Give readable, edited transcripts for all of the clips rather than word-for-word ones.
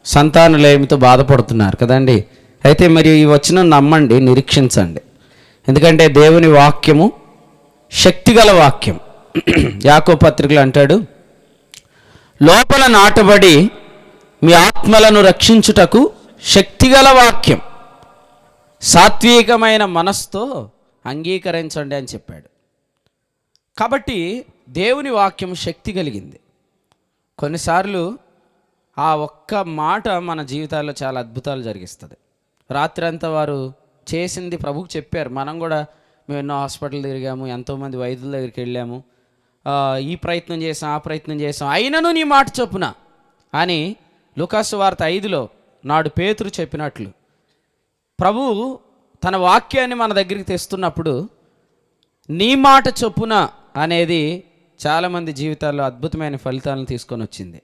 సంతానలేమితో బాధపడుతున్నారు కదండి. అయితే మరి ఈ వచనం నమ్మండి, నిరీక్షించండి. ఎందుకంటే దేవుని వాక్యము శక్తిగల వాక్యం. యాకోబు పత్రికలో అంటాడు, లోపల నాటబడి మీ ఆత్మలను రక్షించుటకు శక్తిగల వాక్యం సాత్వికమైన మనస్సుతో అంగీకరించండి అని చెప్పాడు. కాబట్టి దేవుని వాక్యం శక్తి కలిగింది. కొన్నిసార్లు ఆ ఒక్క మాట మన జీవితాల్లో చాలా అద్భుతాలు జరిగిస్తుంది. రాత్రి అంతా వారు చేసింది ప్రభుకు చెప్పారు. మనం కూడా మేము ఎన్నో హాస్పిటల్ తిరిగాము, ఎంతోమంది వైద్యుల దగ్గరికి వెళ్ళాము, ఈ ప్రయత్నం చేసాం, ఆ ప్రయత్నం చేసాం, అయినను నీ మాట చొప్పున అని లూకాసు వార్త 5లో నాడు పేతురు చెప్పినట్లు ప్రభువు తన వాక్యాన్ని మన దగ్గరికి తెస్తున్నప్పుడు నీ మాట చొప్పున అనేది చాలామంది జీవితాల్లో అద్భుతమైన ఫలితాలను తీసుకొని వచ్చింది.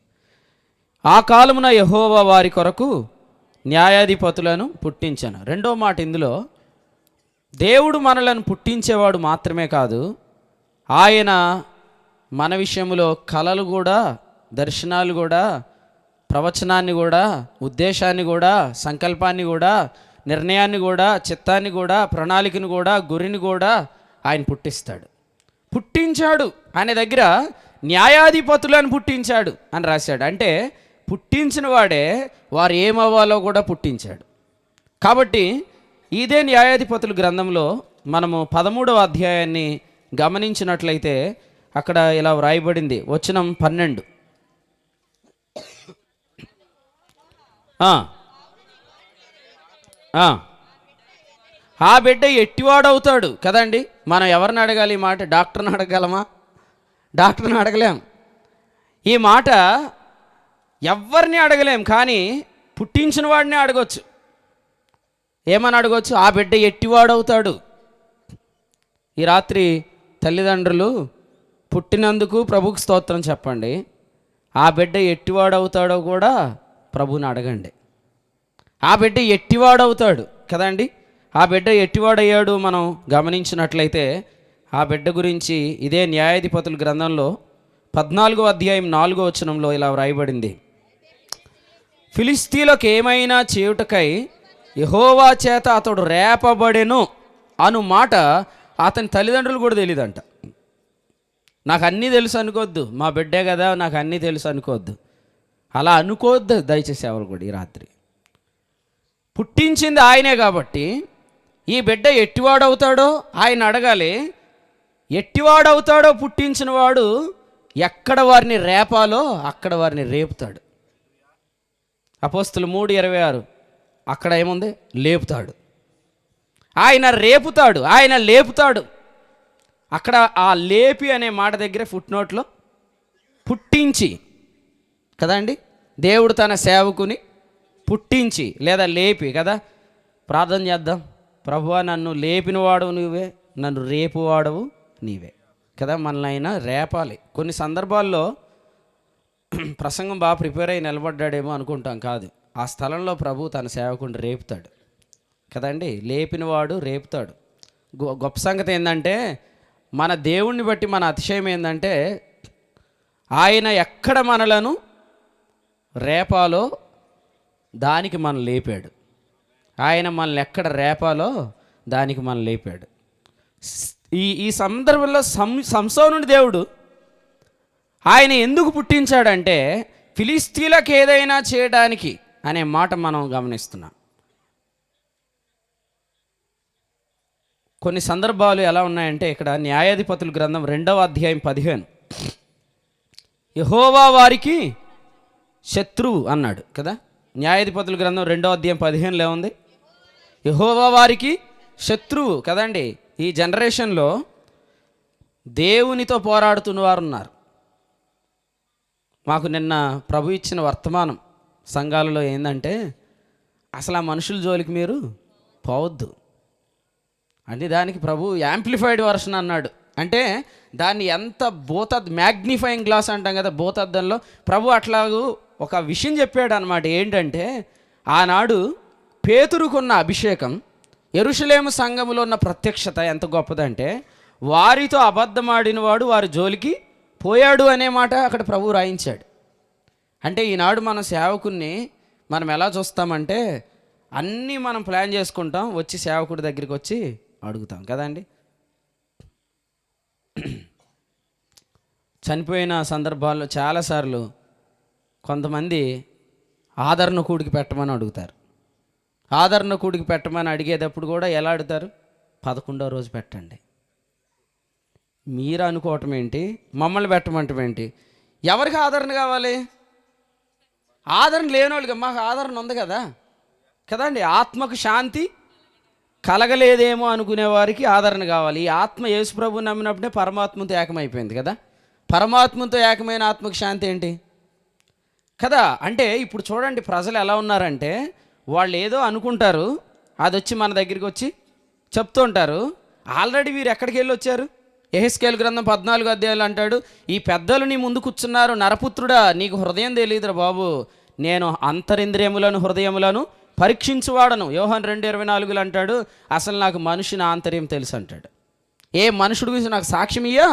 ఆ కాలమున యెహోవా వారి కొరకు న్యాయాధిపతులను పుట్టించాను. రెండో మాట ఇందులో, దేవుడు మనలను పుట్టించేవాడు మాత్రమే కాదు, ఆయన మన విషయంలో కలలు కూడా, దర్శనాలు కూడా, ప్రవచనాన్ని కూడా, ఉద్దేశాన్ని కూడా, సంకల్పాన్ని కూడా, నిర్ణయాన్ని కూడా, చిత్తాన్ని కూడా, ప్రణాళికను కూడా, గురిని కూడా ఆయన పుట్టిస్తాడు. పుట్టించాడు అనే దగ్గర న్యాయాధిపతులను పుట్టించాడు అని రాశాడు. అంటే పుట్టించిన వాడే వారు ఏమవ్వాలో కూడా పుట్టించాడు. కాబట్టి ఇదే న్యాయాధిపతుల గ్రంథంలో మనము 13వ అధ్యాయాన్ని గమనించినట్లయితే అక్కడ ఇలా వ్రాయబడింది, వచనం 12. ఆ బిడ్డ ఎట్టివాడవుతాడు కదండి. మనం ఎవరిని అడగాలి ఈ మాట? డాక్టర్ని అడగలమా? డాక్టర్ని అడగలేం. ఈ మాట ఎవరిని అడగలేం, కానీ పుట్టించిన వాడిని అడగొచ్చు. ఏమని అడగొచ్చు? ఆ బిడ్డ ఎట్టివాడవుతాడు. ఈ రాత్రి తల్లిదండ్రులు పుట్టినందుకు ప్రభువుకి స్తోత్రం చెప్పండి. ఆ బిడ్డ ఎట్టివాడవుతాడో కూడా ప్రభువుని అడగండి. ఆ బిడ్డ ఎట్టివాడవుతాడు కదండి. ఆ బిడ్డ ఎట్టివాడయ్యాడు మనం గమనించినట్లయితే ఆ బిడ్డ గురించి ఇదే న్యాయాధిపతుల గ్రంథంలో 14వ అధ్యాయం 4వ వచనంలో ఇలా వ్రాయబడింది, ఫిలిస్తీయులకు ఏమైనా చేయుటకై యెహోవా చేత అతడు రేపబడెను అను మాట అతని తల్లిదండ్రులు కూడా తెలియదంట. నాకు అన్నీ తెలుసు అనుకోవద్దు, మా బిడ్డే కదా నాకు అన్నీ తెలుసు అనుకోవద్దు. అలా అనుకోవద్దు దయచేసి ఎవరు కూడా. ఈ రాత్రి పుట్టించింది ఆయనే కాబట్టి ఈ బిడ్డ ఎట్టివాడవుతాడో ఆయన అడగాలి. ఎట్టివాడవుతాడో పుట్టించిన వాడు ఎక్కడ వారిని రేపాలో అక్కడ వారిని రేపుతాడు. అపోస్తులు 3:26 అక్కడ ఏముంది? లేపుతాడు. ఆయన రేపుతాడు, ఆయన లేపుతాడు. అక్కడ ఆ లేపి అనే మాట దగ్గర ఫుట్ నోట్లో పుట్టించి కదండి. దేవుడు తన సేవకుని పుట్టించి లేదా లేపి కదా. ప్రార్థన చేద్దాం. ప్రభువా, నన్ను లేపినవాడవు నువ్వే, నన్ను రేపువాడవు నీవే కదా. మనల్ని అయినా రేపాలి. కొన్ని సందర్భాల్లో ప్రసంగం బాగా ప్రిపేర్ అయ్యి నిలబడ్డాడేమో అనుకుంటాం, కాదు. ఆ స్థలంలో ప్రభు తన సేవకుని రేపుతాడు కదండి. లేపినవాడు రేపుతాడు. గొప్ప సంగతి ఏంటంటే, మన దేవుణ్ణి బట్టి మన అతిశయం ఏంటంటే, ఆయన ఎక్కడ మనలను రేపాలో దానికి మనం లేపాడు. ఆయన మనల్ని ఎక్కడ రేపాలో దానికి మనం లేపాడు. ఈ సందర్భంలో సంసోనుడి దేవుడు ఆయన ఎందుకు పుట్టించాడంటే, ఫిలిస్తీయులకు ఏదైనా చేయడానికి అనే మాట మనం గమనిస్తున్నాం. కొన్ని సందర్భాలు ఎలా ఉన్నాయంటే, ఇక్కడ న్యాయాధిపతుల గ్రంథం 2వ అధ్యాయం 15, యెహోవా వారికి శత్రువు అన్నాడు కదా. న్యాయాధిపతుల గ్రంథం 2వ అధ్యాయం 15లో ఏముంది? యెహోవా వారికి శత్రువు కదండి. ఈ జనరేషన్లో దేవునితో పోరాడుతున్న వారు ఉన్నారు. మాకు నిన్న ప్రభు ఇచ్చిన వర్తమానం సంఘాలలో ఏంటంటే, అసలు ఆ మనుషుల జోలికి మీరు పోవద్దు అంటే, దానికి ప్రభు యాంప్లిఫైడ్ వర్షన్ అన్నాడు. అంటే దాన్ని ఎంత మ్యాగ్నిఫైయింగ్ గ్లాస్ అంటాం కదా, భూతద్దంలో ప్రభు అట్లాగూ ఒక విషయం చెప్పాడు అనమాట. ఏంటంటే, ఆనాడు పేతురుకున్న అభిషేకం, యెరూషలేము సంఘములో ఉన్న ప్రత్యక్షత ఎంత గొప్పదంటే, వారితో అబద్ధమాడిన వాడు వారి జోలికి పోయాడు అనే మాట అక్కడ ప్రభు రాయించాడు. అంటే ఈనాడు మన సేవకుని మనం ఎలా చూస్తామంటే అన్నీ మనం ప్లాన్ చేసుకుంటాం, వచ్చి సేవకుడి దగ్గరికి వచ్చి అడుగుతాం కదండి. చనిపోయిన సందర్భాల్లో చాలాసార్లు కొంతమంది ఆదరణ కూడికి పెట్టమని అడుగుతారు. ఆదరణ కూడికి పెట్టమని అడిగేటప్పుడు కూడా ఎలా అడుగుతారు? 11వ రోజు పెట్టండి. మీరు అనుకోవటం ఏంటి, మమ్మల్ని పెట్టమంటం ఏంటి? ఎవరికి ఆదరణ కావాలి? ఆదరణ లేని వాళ్ళకి. మాకు ఆదరణ ఉంది కదా కదండి. ఆత్మకు శాంతి కలగలేదేమో అనుకునే వారికి ఆదరణ కావాలి. ఈ ఆత్మ యేసు ప్రభువు నమ్మినప్పుడే పరమాత్మతో ఏకమైపోయింది కదా. పరమాత్మతో ఏకమైన ఆత్మకు శాంతి ఏంటి కదా. అంటే ఇప్పుడు చూడండి, ప్రజలు ఎలా ఉన్నారంటే వాళ్ళు ఏదో అనుకుంటారు, అది వచ్చి మన దగ్గరికి వచ్చి చెప్తూ ఉంటారు. ఆల్రెడీ వీరు ఎక్కడికి వెళ్ళి వచ్చారు? యెహెజ్కేలు గ్రంథం 14 అధ్యాయాలు అంటాడు, ఈ పెద్దలు నీ ముందు కూర్చున్నారు, నరపుత్రుడా నీకు హృదయం తెలియదురా బాబు, నేను అంతరింద్రియములను హృదయములను పరీక్షించువాడను. యోహాను 2:24 అంటాడు, అసలు నాకు మనిషిని ఆంతర్యం తెలుసు అంటాడు. ఏ మనుషుడి గురించి నాకు సాక్ష్యం ఇయ్యా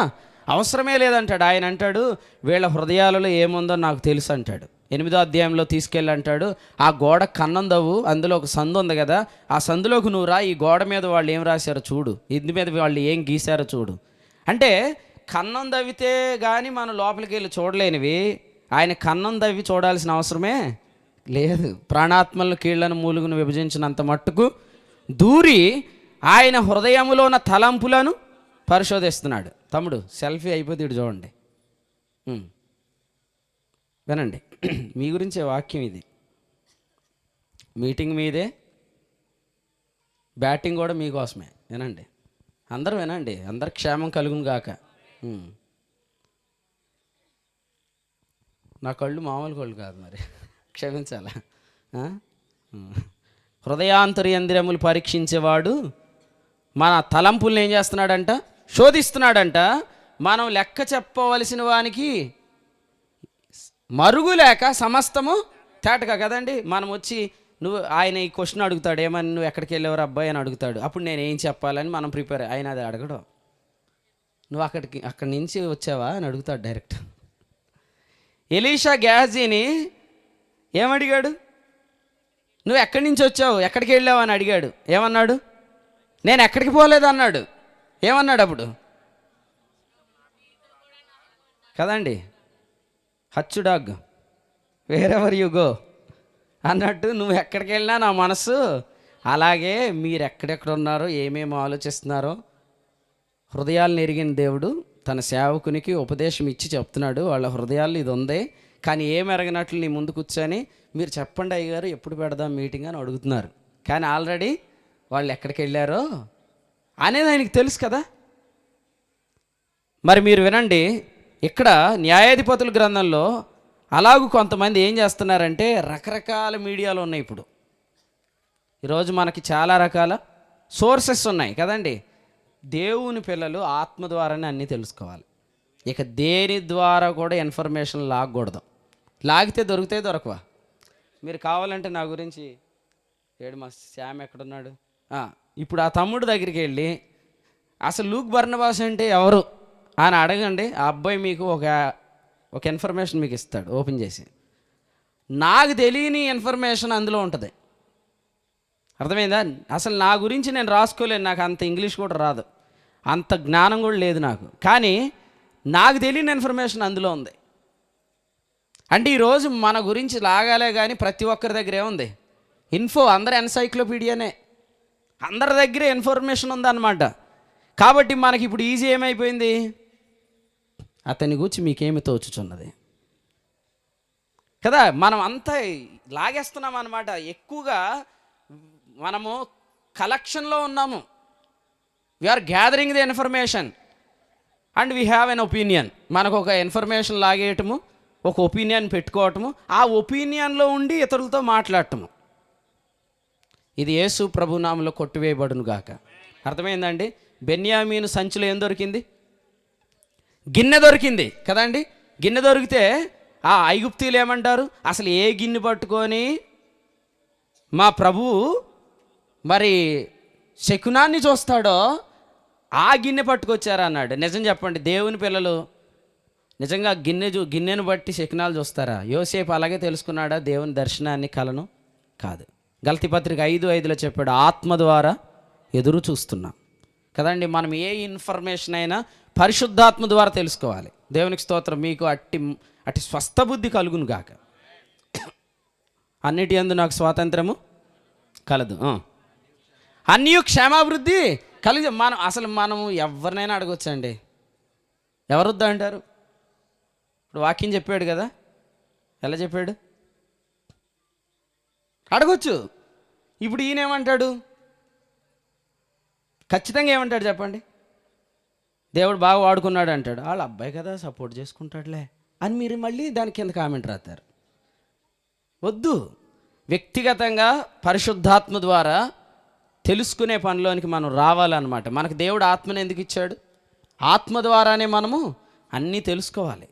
అవసరమే లేదంటాడు. ఆయన అంటాడు, వీళ్ళ హృదయాలలో ఏముందో నాకు తెలుసు అంటాడు. 8వ అధ్యాయంలో తీసుకెళ్ళి అంటాడు, ఆ గోడ కన్నం దవ్వు, అందులో ఒక సందు ఉంది కదా, ఆ సందులోకి నువ్వు రా, ఈ గోడ మీద వాళ్ళు ఏం రాశారో చూడు, ఇంటి మీద వాళ్ళు ఏం గీశారో చూడు. అంటే కన్నం దవ్వితే కానీ మనం లోపలికి వెళ్ళి చూడలేనివి ఆయన కన్నం దవ్వి చూడాల్సిన అవసరమే లేదు. ప్రాణాత్మలను కీళ్లను మూలుగును విభజించినంత మట్టుకు దూరి ఆయన హృదయములో ఉన్న తలంపులను పరిశోధిస్తున్నాడు. తమ్ముడు సెల్ఫీ అయిపోతాడు చూడండి, వినండి. మీ గురించే వాక్యం ఇది. మీటింగ్ మీదే, బ్యాటింగ్ కూడా మీకోసమే. వినండి, అందరూ వినండి, అందరు క్షేమం కలుగును గాక. నా కళ్ళు మామూలు కళ్ళు కాదు, మరి క్షమించాలా. హృదయాంతర్యంద్రియములు పరీక్షించేవాడు మన తలంపుల్ని ఏం చేస్తున్నాడంట? శోధిస్తున్నాడంట. మనం లెక్క చెప్పవలసిన వానికి మరుగు లేక సమస్తము తేటగా కదండి. మనం వచ్చి నువ్వు ఆయన ఈ క్వశ్చన్ అడుగుతాడు, ఏమని నువ్వు ఎక్కడికి వెళ్ళేవారు అబ్బాయి అని అడుగుతాడు. అప్పుడు నేను ఏం చెప్పాలని మనం ప్రిపేర్. ఆయన అది అడగడం, నువ్వు అక్కడి నుంచి వచ్చావా అని అడుగుతాడు డైరెక్ట్. ఎలీషా గేహజీని ఏమడిగాడు? నువ్వు ఎక్కడి నుంచి వచ్చావు, ఎక్కడికి వెళ్ళావు అని అడిగాడు. ఏమన్నాడు? నేను ఎక్కడికి పోలేదు అన్నాడు. ఏమన్నాడు అప్పుడు కదండి? హచ్చు డాగ్ వేరెవర్ యు గో అన్నట్టు నువ్వు ఎక్కడికి వెళ్ళినా నా మనసు అలాగే. మీరు ఎక్కడెక్కడ ఉన్నారో, ఏమేమి ఆలోచిస్తున్నారో హృదయాలను ఎరిగిన దేవుడు తన సేవకునికి ఉపదేశం ఇచ్చి చెప్తున్నాడు. వాళ్ళ హృదయాల్లో ఇది ఉంది, కానీ ఏమి ఎరగనట్లు నీ ముందు కూర్చొని మీరు చెప్పండి అయ్యగారు ఎప్పుడు పెడదాం మీటింగ్ అని అడుగుతున్నారు. కానీ ఆల్రెడీ వాళ్ళు ఎక్కడికి వెళ్ళారో అనేది ఆయనకి తెలుసు కదా. మరి మీరు వినండి, ఇక్కడ న్యాయాధిపతుల గ్రంథంలో అలాగూ కొంతమంది ఏం చేస్తున్నారంటే, రకరకాల మీడియాలు ఉన్నాయి ఇప్పుడు. ఈరోజు మనకి చాలా రకాల సోర్సెస్ ఉన్నాయి కదండి. దేవుని పిల్లలు ఆత్మ ద్వారానే అన్నీ తెలుసుకోవాలి. ఇక దేని ద్వారా కూడా ఇన్ఫర్మేషన్ లాగకూడదు. లాగితే దొరికితే దొరకవా. మీరు కావాలంటే నా గురించి మా శ్యామ్ ఎక్కడున్నాడు, ఇప్పుడు ఆ తమ్ముడు దగ్గరికి వెళ్ళి అసలు లూక్ బర్నబాస్ అంటే ఎవరు అని అడగండి. ఆ అబ్బాయి మీకు ఒక ఇన్ఫర్మేషన్ మీకు ఇస్తాడు ఓపెన్ చేసి. నాకు తెలియని ఇన్ఫర్మేషన్ అందులో ఉంటుంది. అర్థమైందా? అసలు నా గురించి నేను రాసుకోలేను, నాకు అంత ఇంగ్లీష్ కూడా రాదు, అంత జ్ఞానం కూడా లేదు నాకు. కానీ నాకు తెలియని ఇన్ఫర్మేషన్ అందులో ఉంది. అంటే ఈరోజు మన గురించి లాగాలే కానీ ప్రతి ఒక్కరి దగ్గర ఏముంది? ఇన్ఫో. అందరు ఎన్సైక్లోపీడియానే, అందరి దగ్గర ఇన్ఫర్మేషన్ ఉందన్నమాట. కాబట్టి మనకి ఇప్పుడు ఈజీ ఏమైపోయింది? అతని గురించి మీకేమి తోచుచున్నది కదా. మనం అంతా లాగేస్తున్నాం అన్నమాట. ఎక్కువగా మనము కలెక్షన్లో ఉన్నాము. We are gathering the information and we have an opinion. మనకు ఒక ఇన్ఫర్మేషన్ లాగేయటము, ఒక ఒపీనియన్ పెట్టుకోవటము, ఆ ఒపీనియన్లో ఉండి ఇతరులతో మాట్లాడటము. ఇది యేసు ప్రభునామంలో కొట్టివేయబడును గాక. అర్థమైందండి? బెన్యామీను సంచిలో ఏం దొరికింది? గిన్నె దొరికింది కదండి. గిన్నె దొరికితే ఆ ఐగుప్తీయులు ఏమంటారు? అసలు ఏ గిన్నె పట్టుకొని మా ప్రభువు మరి శకునాన్ని చూస్తాడో ఆ గిన్నె పట్టుకొచ్చారన్నాడు. నిజం చెప్పండి, దేవుని పిల్లలు నిజంగా గిన్నెను బట్టి శకునాలు చూస్తారా? యోసేపు అలాగే తెలుసుకున్నాడా దేవుని దర్శనాన్ని, కలను? కాదు. గలతీ పత్రిక 5:5లో చెప్పాడు, ఆత్మ ద్వారా ఎదురు చూస్తున్నాం కదండి. మనం ఏ ఇన్ఫర్మేషన్ అయినా పరిశుద్ధాత్మ ద్వారా తెలుసుకోవాలి. దేవునికి స్తోత్రం. మీకు అట్టి స్వస్థ బుద్ధి కలుగును గాక. అన్నిటి యందు నాకు స్వాతంత్రము కలదు, అన్యు క్షేమాభివృద్ధి కలిగి. మనము ఎవరినైనా అడగొచ్చండి. ఎవరొద్దా అంటారు? ఇప్పుడు వాక్యం చెప్పాడు కదా, ఎలా చెప్పాడు? అడగొచ్చు. ఇప్పుడు ఈయనేమంటాడు? ఖచ్చితంగా ఏమంటాడు చెప్పండి? దేవుడు బాగా వాడుకున్నాడు అంటాడు. వాళ్ళ అబ్బాయి కదా, సపోర్ట్ చేసుకుంటాడులే అని మీరు మళ్ళీ దాని కింద కామెంట్ రాస్తారు. వద్దు. వ్యక్తిగతంగా పరిశుద్ధాత్మ ద్వారా తెలుసుకునే పనిలోనికి మనం రావాలన్నమాట. మనకు దేవుడు ఆత్మను ఎందుకు ఇచ్చాడు? ఆత్మ ద్వారానే మనము అన్నీ తెలుసుకోవాలి.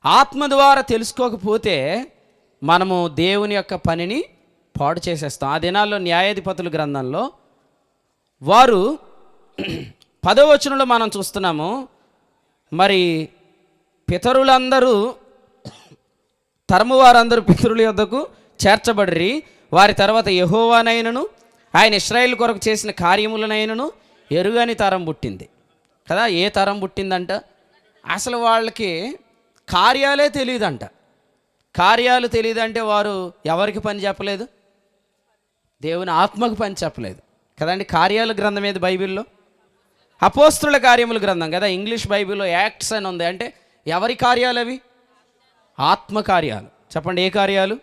ఆత్మ ద్వారా తెలుసుకోకపోతే మనము దేవుని యొక్క పనిని పాడు చేసేస్తాం. ఆ దినాల్లో న్యాయాధిపతుల గ్రంథంలో వారు 10వ వచనంలో మనం చూస్తున్నాము, మరి పితరులందరూ తరము వారందరూ పితరుల యొద్దకు చేర్చబడిరి. వారి తర్వాత యెహోవానైనను ఆయన ఇశ్రాయేలు కొరకు చేసిన కార్యములనైనను ఎరుగని తరం పుట్టింది కదా. ఏ తరం పుట్టిందంట? అసలు వాళ్ళకి కార్యాలే తెలియదంట. కార్యాలు తెలియదంటే వారు ఎవరికి పని చెప్పలేదు? దేవుని ఆత్మకు పని చెప్పలేదు కదండి. కార్యాల గ్రంథం ఏది బైబిల్లో? అపోస్తుల కార్యముల గ్రంథం కదా. ఇంగ్లీష్ బైబిల్లో యాక్ట్స్ అని ఉంది. అంటే ఎవరి కార్యాలు అవి? ఆత్మకార్యాలు. చెప్పండి, ఏ కార్యాలు?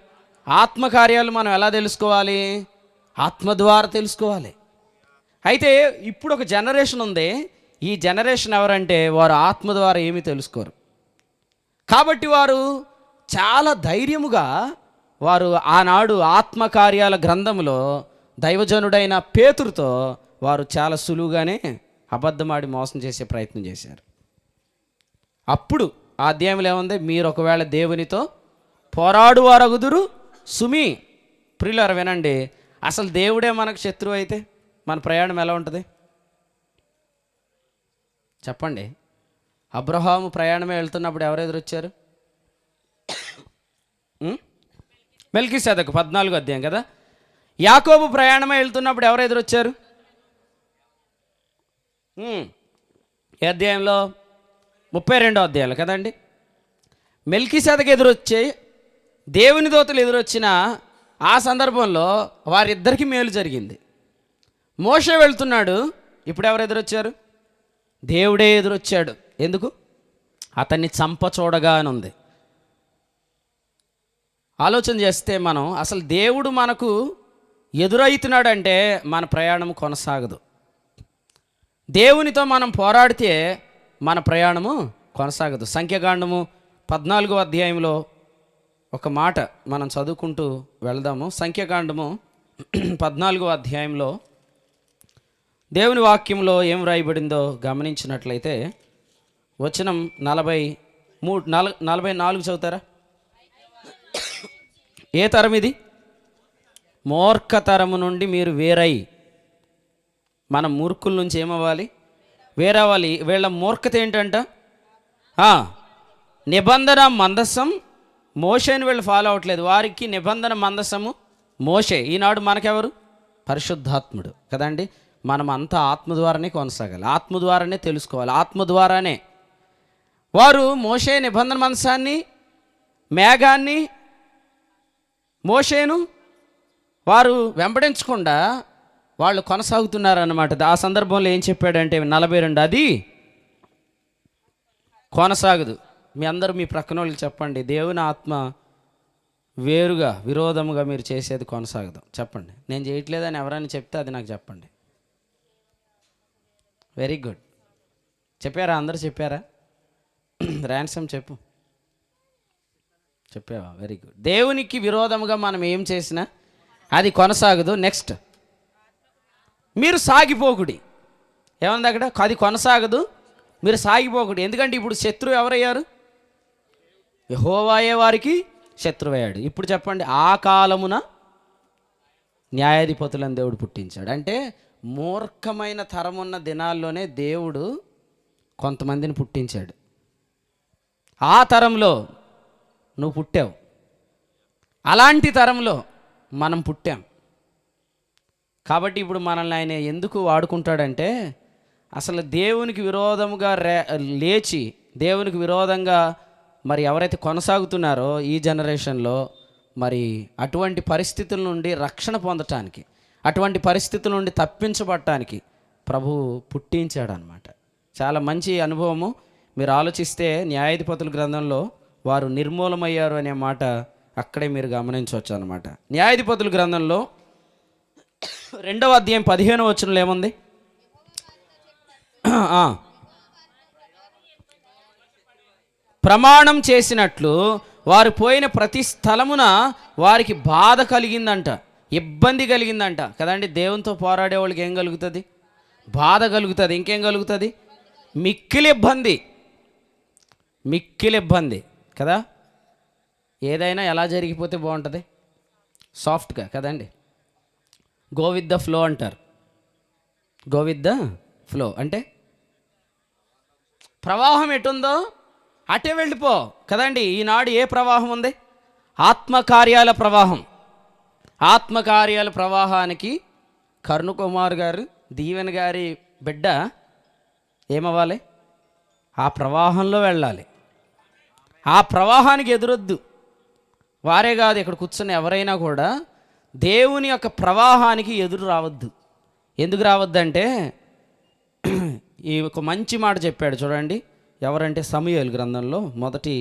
ఆత్మకార్యాలు. మనం ఎలా తెలుసుకోవాలి? ఆత్మ ద్వారా తెలుసుకోవాలి. అయితే ఇప్పుడు ఒక జనరేషన్ ఉంది. ఈ జనరేషన్ ఎవరంటే వారు ఆత్మ ద్వారా ఏమీ తెలుసుకోరు. కాబట్టి వారు చాలా ధైర్యముగా వారు ఆనాడు ఆత్మకార్యాల గ్రంథంలో దైవజనుడైన పేతురుతో వారు చాలా సులువుగానే అబద్ధమాడి మోసం చేసే ప్రయత్నం చేశారు. అప్పుడు ఆ అధ్యాయంలో ఏముంది? మీరు ఒకవేళ దేవునితో పోరాడువారగుదురు సుమి. ప్రియులారా వినండి, అసలు దేవుడే మనకు శత్రువు అయితే మన ప్రయాణం ఎలా ఉంటుంది చెప్పండి? అబ్రహాము ప్రయాణమే వెళ్తున్నప్పుడు ఎవరు ఎదురొచ్చారు? మెల్కీసెదెకు 14వ అధ్యాయం కదా. యాకోబు ప్రయాణమే వెళ్తున్నప్పుడు ఎవరు ఎదురొచ్చారు? ఏ అధ్యాయంలో? 32వ అధ్యాయంలో కదండి. మెల్కీసెదెకు ఎదురొచ్చే దేవుని దూతలు ఎదురొచ్చిన ఆ సందర్భంలో వారిద్దరికీ మేలు జరిగింది. మోషే వెళ్తున్నాడు, ఇప్పుడు ఎవరు ఎదురొచ్చారు? దేవుడే ఎదురొచ్చాడు. ఎందుకు? అతన్ని చంప చూడగా అని ఉంది. ఆలోచన చేస్తే మనం అసలు దేవుడు మనకు ఎదురవుతున్నాడంటే మన ప్రయాణం కొనసాగదు. దేవునితో మనం పోరాడితే మన ప్రయాణము కొనసాగదు. సంఖ్యాకాండము 14వ అధ్యాయంలో ఒక మాట మనం చదువుకుంటూ వెళ్దాము. సంఖ్యాకాండము 14వ అధ్యాయంలో దేవుని వాక్యంలో ఏం రాయబడిందో గమనించినట్లయితే వచనం 44 చదువుతారా? ఏ తరం ఇది? మూర్ఖతరము నుండి మీరు వేరై. మనం మూర్ఖుల నుంచి ఏమవ్వాలి? వేరవ్వాలి. వీళ్ళ మూర్ఖత ఏంటంట? నిబంధన మందసం మోషేని వీళ్ళు ఫాలో అవ్వట్లేదు. వారికి నిబంధన మందసము మోషే. ఈనాడు మనకెవరు? పరిశుద్ధాత్ముడు కదండి. మనం అంతా ఆత్మ ద్వారానే కొనసాగాలి, ఆత్మ ద్వారానే తెలుసుకోవాలి, ఆత్మ ద్వారానే. వారు మోషే నిబంధన మందసాన్ని, మేఘాన్ని, మోషేను వారు వెంబడించకుండా వాళ్ళు కొనసాగుతున్నారన్నమాట. ఆ సందర్భంలో ఏం చెప్పాడంటే 42, అది కొనసాగదు. మీ అందరూ మీ ప్రక్కన వాళ్ళకి చెప్పండి, దేవుని ఆత్మ వేరుగా విరోధముగా మీరు చేసేది కొనసాగదు. చెప్పండి, నేను చేయట్లేదని ఎవరైనా చెప్తే అది నాకు చెప్పండి. Very good. చెప్పారా? అందరూ చెప్పారా? ర్యాన్సమ్ చెప్పు. చెప్పావా? Very good. దేవునికి విరోధముగా మనం ఏం చేసినా అది కొనసాగదు. నెక్స్ట్, మీరు సాగిపోకుడి. ఏముంది అక్కడ? అది కొనసాగదు, మీరు సాగిపోకుడి. ఎందుకంటే ఇప్పుడు శత్రువు ఎవరయ్యారు? యెహోవాయే వారికి శత్రువయ్యాడు. ఇప్పుడు చెప్పండి, ఆ కాలమున న్యాయాధిపతులను దేవుడు పుట్టించాడు. అంటే మూర్ఖమైన తరమున్న దినాల్లోనే దేవుడు కొంతమందిని పుట్టించాడు. ఆ తరంలో నువ్వు పుట్టావు, అలాంటి తరంలో మనం పుట్టాం. కాబట్టి ఇప్పుడు మనల్ని ఆయన ఎందుకు వాడుకుంటాడంటే, అసలు దేవునికి విరోధముగా లేచి దేవునికి విరోధంగా మరి ఎవరైతే కొనసాగుతున్నారో ఈ జనరేషన్లో, మరి అటువంటి పరిస్థితుల నుండి రక్షణ పొందటానికి, అటువంటి పరిస్థితుల నుండి తప్పించబడటానికి ప్రభు పుట్టించాడనమాట. చాలా మంచి అనుభవము. మీరు ఆలోచిస్తే న్యాయాధిపతుల గ్రంథంలో వారు నిర్మూలమయ్యారు అనే మాట అక్కడే మీరు గమనించవచ్చు అనమాట. న్యాయాధిపతుల గ్రంథంలో 2వ అధ్యాయం 15వ వచనంలో ఏముంది? ప్రమాణం చేసినట్లు వారు పోయిన ప్రతి స్థలమున వారికి బాధ కలిగిందంట, ఇబ్బంది కలిగిందంట కదండి. దేవునితో పోరాడే వాళ్ళకి ఏం కలుగుతుంది? బాధ కలుగుతుంది. ఇంకేం కలుగుతుంది? మిక్కిలి ఇబ్బంది కదా. ఏదైనా ఎలా జరిగిపోతే బాగుంటుంది? సాఫ్ట్గా కదండి. గో విత్ ద ఫ్లో అంటారు. గో విత్ ద ఫ్లో అంటే ప్రవాహం ఎటుందో అటే వెళ్ళిపో కదండి. ఈనాడు ఏ ప్రవాహం ఉంది? ఆత్మకార్యాల ప్రవాహం. ఆత్మకార్యాల ప్రవాహానికి కరుణకుమార్ గారు, దీవెన గారి బిడ్డ ఏమవ్వాలి? ఆ ప్రవాహంలో వెళ్ళాలి. ఆ ప్రవాహానికి ఎదురొద్దు. వారే కాదు, ఇక్కడ కూర్చున్న ఎవరైనా కూడా దేవుని యొక్క ప్రవాహానికి ఎదురు రావద్దు. ఎందుకు రావద్దంటే ఈ ఒక మంచి మాట చెప్పాడు చూడండి. ఎవరంటే సమూయేలు గ్రంథంలో, మొదటి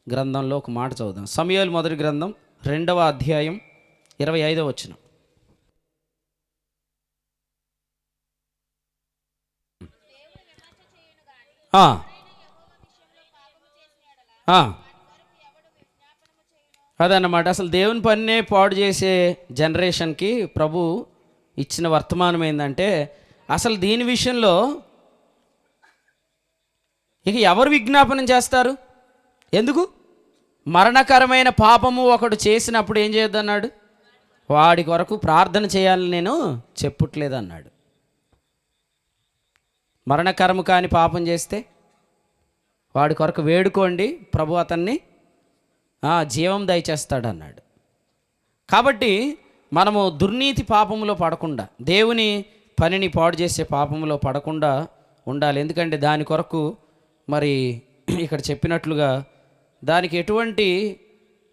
గ్రంథంలో ఒక మాట చదువుదాం. సమూయేలు మొదటి గ్రంథం 2వ అధ్యాయం 25వ వచనం. అదన్నమాట. అసలు దేవుని పన్నే పాడు చేసే జనరేషన్కి ప్రభు ఇచ్చిన వర్తమానం ఏంటంటే, అసలు దీని విషయంలో ఇక ఎవరు విజ్ఞాపనం చేస్తారు? ఎందుకు? మరణకరమైన పాపము ఒకడు చేసినప్పుడు ఏం చేయొద్దన్నాడు? వాడి కొరకు ప్రార్థన చేయాలని నేను చెప్పుట్లేదు అన్నాడు. మరణకరము కాని పాపం చేస్తే వాడి కొరకు వేడుకోండి, ప్రభు అతన్ని జీవం దయచేస్తాడు అన్నాడు. కాబట్టి మనము దుర్నీతి పాపములో పడకుండా, దేవుని పనిని పాడు చేసే పాపములో పడకుండా ఉండాలి. ఎందుకంటే దాని కొరకు మరి ఇక్కడ చెప్పినట్లుగా దానికి ఎటువంటి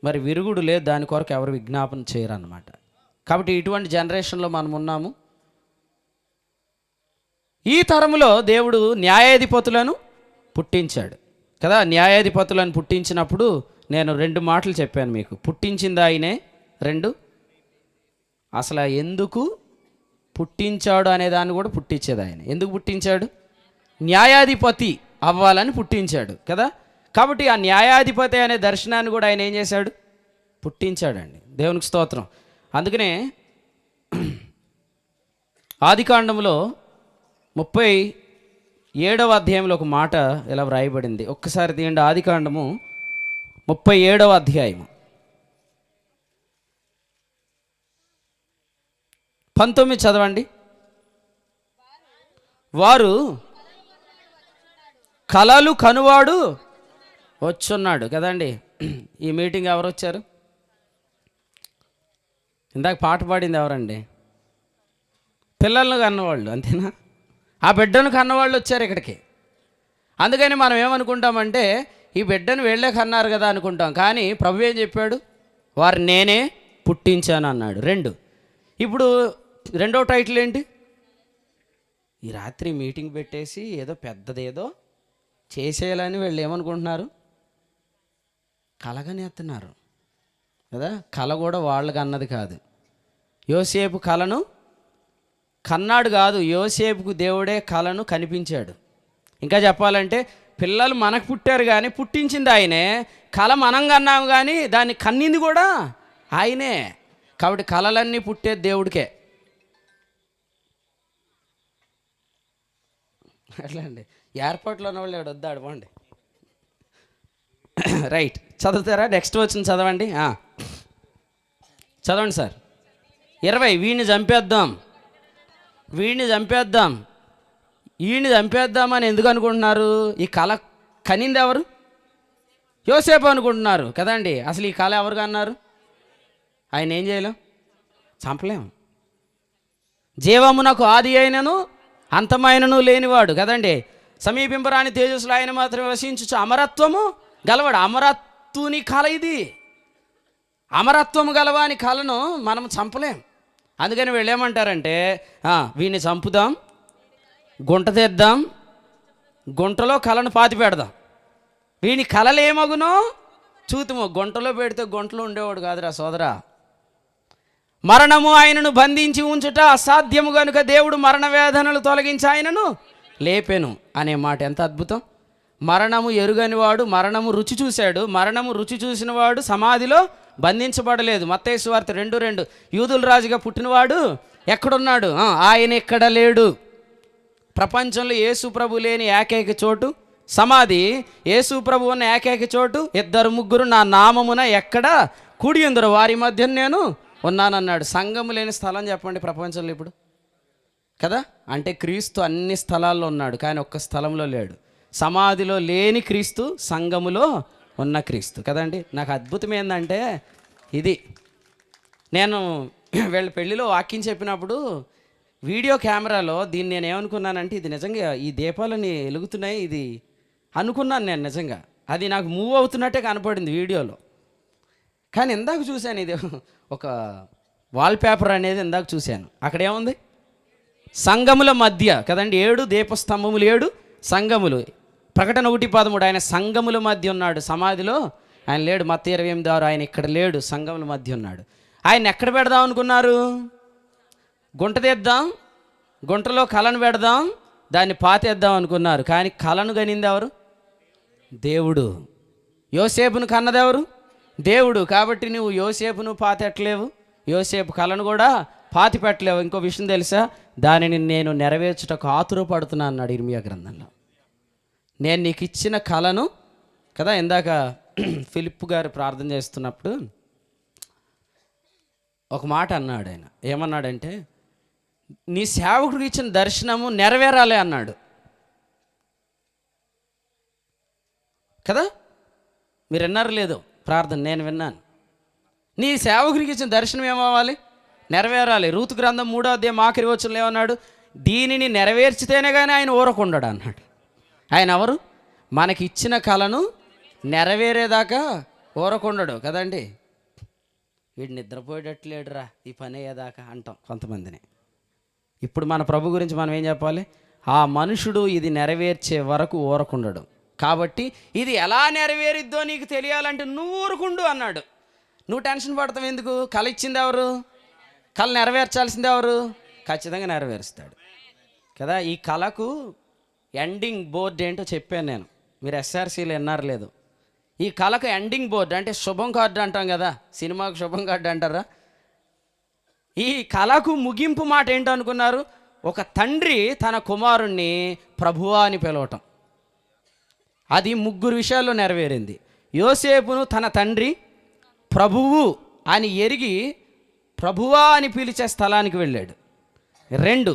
మరి విరుగుడు లేదు, దాని కొరకు ఎవరు విజ్ఞాపన చేయరు అన్నమాట. కాబట్టి ఇటువంటి జనరేషన్లో మనం ఉన్నాము. ఈ తరములో దేవుడు న్యాయాధిపతులను పుట్టించాడు కదా. న్యాయాధిపతులను పుట్టించినప్పుడు నేను 2 మాటలు చెప్పాను మీకు. పుట్టించింది ఆయనే, 2 అసలు ఎందుకు పుట్టించాడు అనే దాన్ని కూడా పుట్టించేది ఆయన. ఎందుకు పుట్టించాడు? న్యాయాధిపతి అవ్వాలని పుట్టించాడు కదా. కాబట్టి ఆ న్యాయాధిపతి అనే దర్శనాన్ని కూడా ఆయన ఏం చేశాడు? పుట్టించాడండి. దేవునికి స్తోత్రం. అందుకనే ఆదికాండంలో 37వ అధ్యాయంలో ఒక మాట ఇలా వ్రాయబడింది. ఒక్కసారి తీయండి. ఆదికాండము 37వ అధ్యాయము 19 చదవండి. వారు కలలు కనువాడు వచ్చున్నాడు కదండి. ఈ మీటింగ్ ఎవరు వచ్చారు? ఇందాక పాట పాడింది ఎవరండి? పిల్లలను కన్నవాళ్ళు, అంతేనా? ఆ బిడ్డను కన్నవాళ్ళు వచ్చారు ఇక్కడికి. అందుకని మనం ఏమనుకుంటామంటే ఈ బిడ్డను వీళ్ళే కన్నారు కదా అనుకుంటాం. కానీ ప్రభు ఏం చెప్పాడు? వారు నేనే పుట్టించాను అన్నాడు. 2 ఇప్పుడు 2వ టైటిల్ ఏంటి? ఈ రాత్రి మీటింగ్ పెట్టేసి ఏదో పెద్దదేదో చేసేయాలని వీళ్ళు ఏమనుకుంటున్నారు? కలగనేస్తున్నారు కదా. కళ కూడా వాళ్ళకి అన్నది కాదు. యోసేపు కళను కన్నాడు కాదు, యోసేపుకు దేవుడే కళను కనిపించాడు. ఇంకా చెప్పాలంటే పిల్లలు మనకు పుట్టారు కానీ పుట్టించింది ఆయనే. కళ మనం కన్నాము కానీ దాన్ని కన్నింది కూడా ఆయనే. కాబట్టి కళలన్నీ పుట్టేది దేవుడికే. అట్లా అండి. ఎయిర్పోర్ట్లో ఉన్న వాళ్ళు ఎవడు వద్దా అడవండి. రైట్, చదువుతారా? నెక్స్ట్ వచ్చిన చదవండి. చదవండి సార్. 20 వీడిని చంపేద్దాం, వీడిని చంపేద్దాం, వీడిని చంపేద్దామని ఎందుకు అనుకుంటున్నారు? ఈ కళ కనింది ఎవరు? యోసేపు అనుకుంటున్నారు కదండి. అసలు ఈ కళ ఎవరుగా అన్నారు? ఆయన ఏం చేయలేం, చంపలేం. జీవమునకు ఆది అయినను అంతమైనను లేనివాడు కదండి. సమీపింపరాని తేజస్సులో ఆయన మాత్రమే వసించు అమరత్వము గలవాడు. అమరత్వుని కళ ఇది. అమరత్వము గలవాని కళను మనం చంపలేం. అందుకని వీళ్ళు ఏమంటారంటే, వీడిని చంపుదాం, గుంట తెద్దాం, గుంటలో కళను పాతి పెడదాం, వీని కళలు ఏమగునో చూతుము. గుంటలో పెడితే గుంటలో ఉండేవాడు కాదురా సోదరా. మరణము ఆయనను బంధించి ఉంచుట అసాధ్యము గనుక దేవుడు మరణ వేదనలు తొలగించి ఆయనను లేపెను అనే మాట ఎంత అద్భుతం. మరణము ఎరుగనివాడు మరణము రుచి చూశాడు. మరణము రుచి చూసిన వాడు సమాధిలో బంధించబడలేదు. మత్తయి సువార్త 2:2. యూదుల రాజుగా పుట్టినవాడు ఎక్కడున్నాడు? ఆయన ఎక్కడ లేడు. ప్రపంచంలో యేసు ప్రభు లేని ఏకైక చోటు సమాధి. యేసు ప్రభు ఉన్న ఏకైక చోటు 2-3 నా నామమున ఎక్కడ కూడి ఉందరో వారి మధ్య నేను ఉన్నానన్నాడు. సంఘము లేని స్థలం చెప్పండి ప్రపంచంలో ఇప్పుడు కదా. అంటే క్రీస్తు అన్ని స్థలాల్లో ఉన్నాడు, కానీ ఒక్క స్థలంలో లేడు. సమాధిలో లేని క్రీస్తు, సంఘములో ఉన్న క్రీస్తు కదండి. నాకు అద్భుతం ఏంటంటే ఇది, నేను వీళ్ళ పెళ్ళిలో వాక్యం చెప్పినప్పుడు వీడియో కెమెరాలో దీన్ని నేను ఏమనుకున్నానంటే, ఇది నిజంగా ఈ దీపాలని వెలుగుతున్నాయి ఇది అనుకున్నాను నేను నిజంగా. అది నాకు మూవ్ అవుతున్నట్టే కనపడింది వీడియోలో. కానీ ఇందాక చూశాను, ఇది ఒక వాల్పేపర్ అనేది ఇందాక చూశాను. అక్కడ ఏముంది? సంఘముల మధ్య కదండి. 7 దీపస్తంభములు, 7 సంఘములు. ప్రకటన 1:13 ఆయన సంఘముల మధ్య ఉన్నాడు. సమాధిలో ఆయన లేడు. మత్తయి 28:6 ఆయన ఇక్కడ లేడు, సంఘముల మధ్య ఉన్నాడు. ఆయన ఎక్కడ పెడదాం అనుకున్నారు? గుంట తెద్దాం, గుంటలో కళను పెడదాం, దాన్ని పాతేద్దాం అనుకున్నారు. కానీ కళను గనింది ఎవరు? దేవుడు. యోసేపును కన్నదెవరు? దేవుడు. కాబట్టి నువ్వు యోసేపును పాతెట్టలేవు, యోసేపు కళను కూడా పాతి పెట్టలేవు. ఇంకో విషయం తెలుసా? దానిని నేను నెరవేర్చుటకు ఆతురపడుతున్నా అన్నాడు ఇర్మియా గ్రంథంలో. నేను నీకు ఇచ్చిన కళను కదా. ఇందాక ఫిలిప్ గారు ప్రార్థన చేస్తున్నప్పుడు ఒక మాట అన్నాడు. ఆయన ఏమన్నాడంటే, నీ సేవకుడికి ఇచ్చిన దర్శనము నెరవేరాలి అన్నాడు కదా. మీరు విన్నారు లేదు ప్రార్థన? నేను విన్నాను. నీ సేవకుడికి ఇచ్చిన దర్శనం ఏమవ్వాలి? నెరవేరాలి. రూతు గ్రంథం 3వ అధ్యాయం ఆఖరి వచనంలో ఏమన్నాడు? దీనిని నెరవేర్చితేనే కానీ ఆయన ఊరకుండడు అన్నాడు. ఆయన ఎవరు? మనకి ఇచ్చిన కళను నెరవేరేదాకా ఊరకుండడు కదండి. వీడు నిద్రపోయేటట్లేడురా ఈ పని అయ్యేదాకా అంటాం కొంతమందిని. ఇప్పుడు మన ప్రభు గురించి మనం ఏం చెప్పాలి? ఆ మనుషుడు ఇది నెరవేర్చే వరకు ఊరకుండడు. కాబట్టి ఇది ఎలా నెరవేరిద్దో నీకు తెలియాలంటే నువ్వు ఊరుకుండు అన్నాడు. నువ్వు టెన్షన్ పడతావు ఎందుకు? కళ ఇచ్చింది ఎవరు? కళ నెరవేర్చాల్సింది ఎవరు? ఖచ్చితంగా నెరవేరుస్తాడు కదా. ఈ కళకు ఎండింగ్ బోర్డు ఏంటో చెప్పాను నేను, మీరు ఎస్ఆర్సీలో విన్నారు లేదు. ఈ కళకు ఎండింగ్ బోర్డు అంటే శుభం కార్డు అంటాం కదా, సినిమాకు శుభం కార్డు అంటారా? ఈ కళకు ముగింపు మాట ఏంటో అనుకున్నారు? ఒక తండ్రి తన కుమారుణ్ణి ప్రభువా అని పిలవటం. అది 3 విషయాల్లో నెరవేరింది. యోసేపును తన తండ్రి ప్రభువు అని ఎరిగి ప్రభువా అని పిలిచే స్థలానికి వెళ్ళాడు. 2,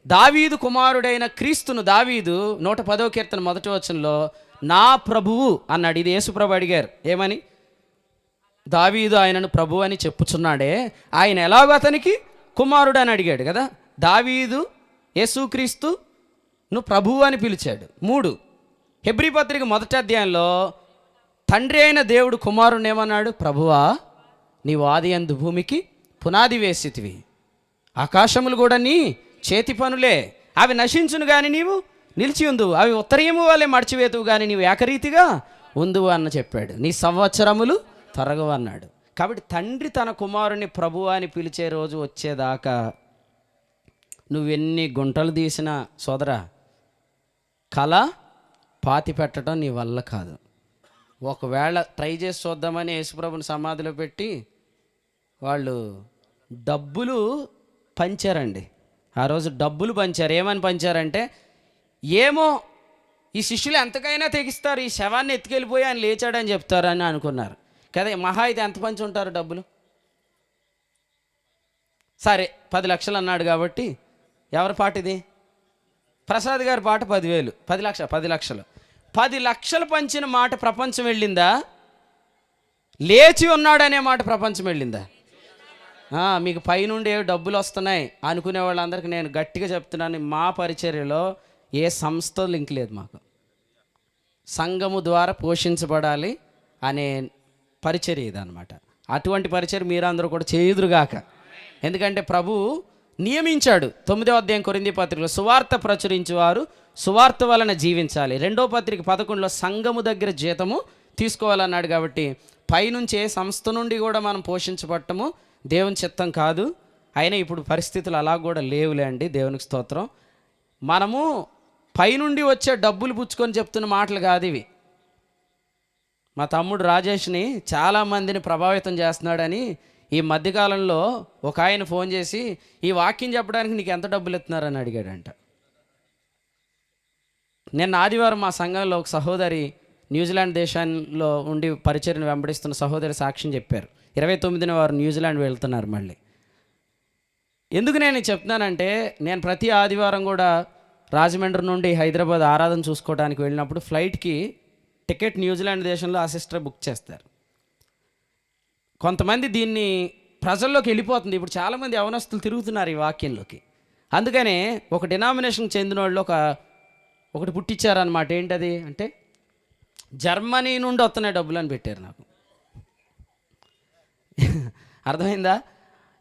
దావీదు కుమారుడైన క్రీస్తును దావీదు 110వ కీర్తన 1వ వచనంలో నా ప్రభువు అన్నాడు. ఇది యేసుప్రభు అడిగారు ఏమని? దావీదు ఆయనను ప్రభు అని చెప్పుచున్నాడే, ఆయన ఎలాగో అతనికి కుమారుడు అని అడిగాడు కదా. దావీదు యేసుక్రీస్తు నువ్వు ప్రభువు అని పిలిచాడు. 3, హెబ్రీ పత్రిక 1వ అధ్యాయంలో తండ్రి అయిన దేవుడు కుమారుని ఏమన్నాడు? ప్రభువా నీవు ఆదియందు భూమికి పునాది వేసితివి, ఆకాశములు కూడా నీ చేతి పనులే, అవి నశించును కానీ నీవు నిలిచి ఉందువు, అవి ఉత్తరీయము వలె మడిచివేతువు కానీ నీవు ఏకరీతిగా ఉందువు అన్న చెప్పాడు. నీ సంవత్సరములు తరగవు అన్నాడు. కాబట్టి తండ్రి తన కుమారుని ప్రభువా అని పిలిచే రోజు వచ్చేదాకా నువ్వెన్ని గుంటలు తీసినా సోదరా, కళ పాతి పెట్టడం నీ వల్ల కాదు. ఒకవేళ ట్రై చేసి చూద్దామని యేసుప్రభుని సమాధిలో పెట్టి వాళ్ళు డబ్బులు పంచారండి. ఆ రోజు డబ్బులు పంచారు. ఏమని పంచారంటే, ఏమో ఈ శిష్యులు ఎంతకైనా తెగిస్తారు, ఈ శవాన్ని ఎత్తుకెళ్ళిపోయి ఆయన లేచాడని చెప్తారని అనుకున్నారు కదా. మహా అయితే ఎంత పంచి ఉంటారు డబ్బులు? సరే 10 లక్షలు అన్నాడు కాబట్టి ఎవరి పాట ఇది? ప్రసాద్ గారి పాట 10,000, 10 లక్షలు 10 లక్షలు పంచిన మాట ప్రపంచం వెళ్ళిందా? లేచి ఉన్నాడనే మాట ప్రపంచం వెళ్ళిందా? మీకు పైనుండి డబ్బులు వస్తున్నాయి అనుకునే వాళ్ళందరికీ నేను గట్టిగా చెప్తున్నాను, మా పరిచర్యలో ఏ సంస్థ లింక్ లేదు. మాకు సంఘము ద్వారా పోషించబడాలి అనే పరిచర్య ఇదన్నమాట. అటువంటి పరిచర్య మీరందరూ కూడా చేయుదురుగాక. ఎందుకంటే ప్రభు నియమించాడు. 9వ అధ్యాయం కొరింథీ పత్రికలో సువార్త ప్రచురించేవారు సువార్త వలన జీవించాలి. 2వ పత్రిక 11లో సంఘము దగ్గర జీతము తీసుకోవాలన్నాడు. కాబట్టి పైనుంచి ఏ సంస్థ నుండి కూడా మనం పోషించబడటము దేవుని చిత్తం కాదు. అయినా ఇప్పుడు పరిస్థితులు అలా కూడా లేవులే అండి, దేవునికి స్తోత్రం. మనము పైనుండి వచ్చే డబ్బులు పుచ్చుకొని చెప్తున్న మాటలు కాదు ఇవి. మా తమ్ముడు రాజేష్ని చాలామందిని ప్రభావితం చేస్తున్నాడని ఈ మధ్యకాలంలో ఒక ఆయన ఫోన్ చేసి ఈ వాక్యం చెప్పడానికి నీకు ఎంత డబ్బులు ఇస్తున్నారని అడిగాడంట. నిన్న ఆదివారం మా సంఘంలో ఒక సహోదరి న్యూజిలాండ్ దేశంలో ఉండి పరిచర్యను వెంబడిస్తున్న సహోదరి సాక్ష్యం చెప్పారు. 29న వారు న్యూజిలాండ్ వెళ్తున్నారు. మళ్ళీ ఎందుకు నేను చెప్తున్నానంటే, నేను ప్రతి ఆదివారం కూడా రాజమండ్రి నుండి హైదరాబాద్ ఆరాధన చూసుకోవడానికి వెళ్ళినప్పుడు ఫ్లైట్కి టికెట్ న్యూజిలాండ్ దేశంలో ఆ సిస్టర్ బుక్ చేస్తారు. కొంతమంది దీన్ని ప్రజల్లోకి వెళ్ళిపోతుంది. ఇప్పుడు చాలామంది యవనస్తులు తిరుగుతున్నారు ఈ వాక్యంలోకి. అందుకనే ఒక డినామినేషన్కి చెందిన వాళ్ళు ఒకటి పుట్టించారనమాట. ఏంటది అంటే, జర్మనీ నుండి వస్తున్నాయి డబ్బులు అని పెట్టారు. నాకు అర్థమైందా?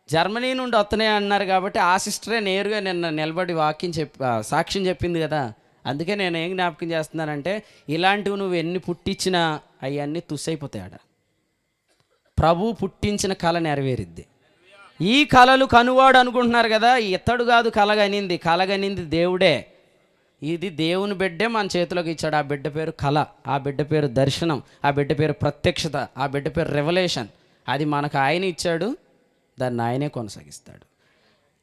జర్మనీ నుండి వస్తున్నాయి అన్నారు కాబట్టి ఆ సిస్టరే నేరుగా నిన్న నిలబడి సాక్ష్యం చెప్పింది కదా. అందుకే నేను ఏం జ్ఞాపకం చేస్తున్నానంటే, ఇలాంటివి నువ్వు ఎన్ని పుట్టించినా అవన్నీ తుస్సైపోతాయి. ఆడ ప్రభు పుట్టించిన కళ నెరవేరిద్ది. ఈ కళలు కనువాడు అనుకుంటున్నారు కదా, ఇతడు కాదు కలగనింది దేవుడే. ఇది దేవుని బిడ్డే మన చేతిలోకి ఇచ్చాడు. ఆ బిడ్డ పేరు కళ, ఆ బిడ్డ పేరు దర్శనం, ఆ బిడ్డ పేరు ప్రత్యక్షత, ఆ బిడ్డ పేరు రెవల్యూషన్. అది మనకు ఆయన ఇచ్చాడు, దాన్ని ఆయనే కొనసాగిస్తాడు.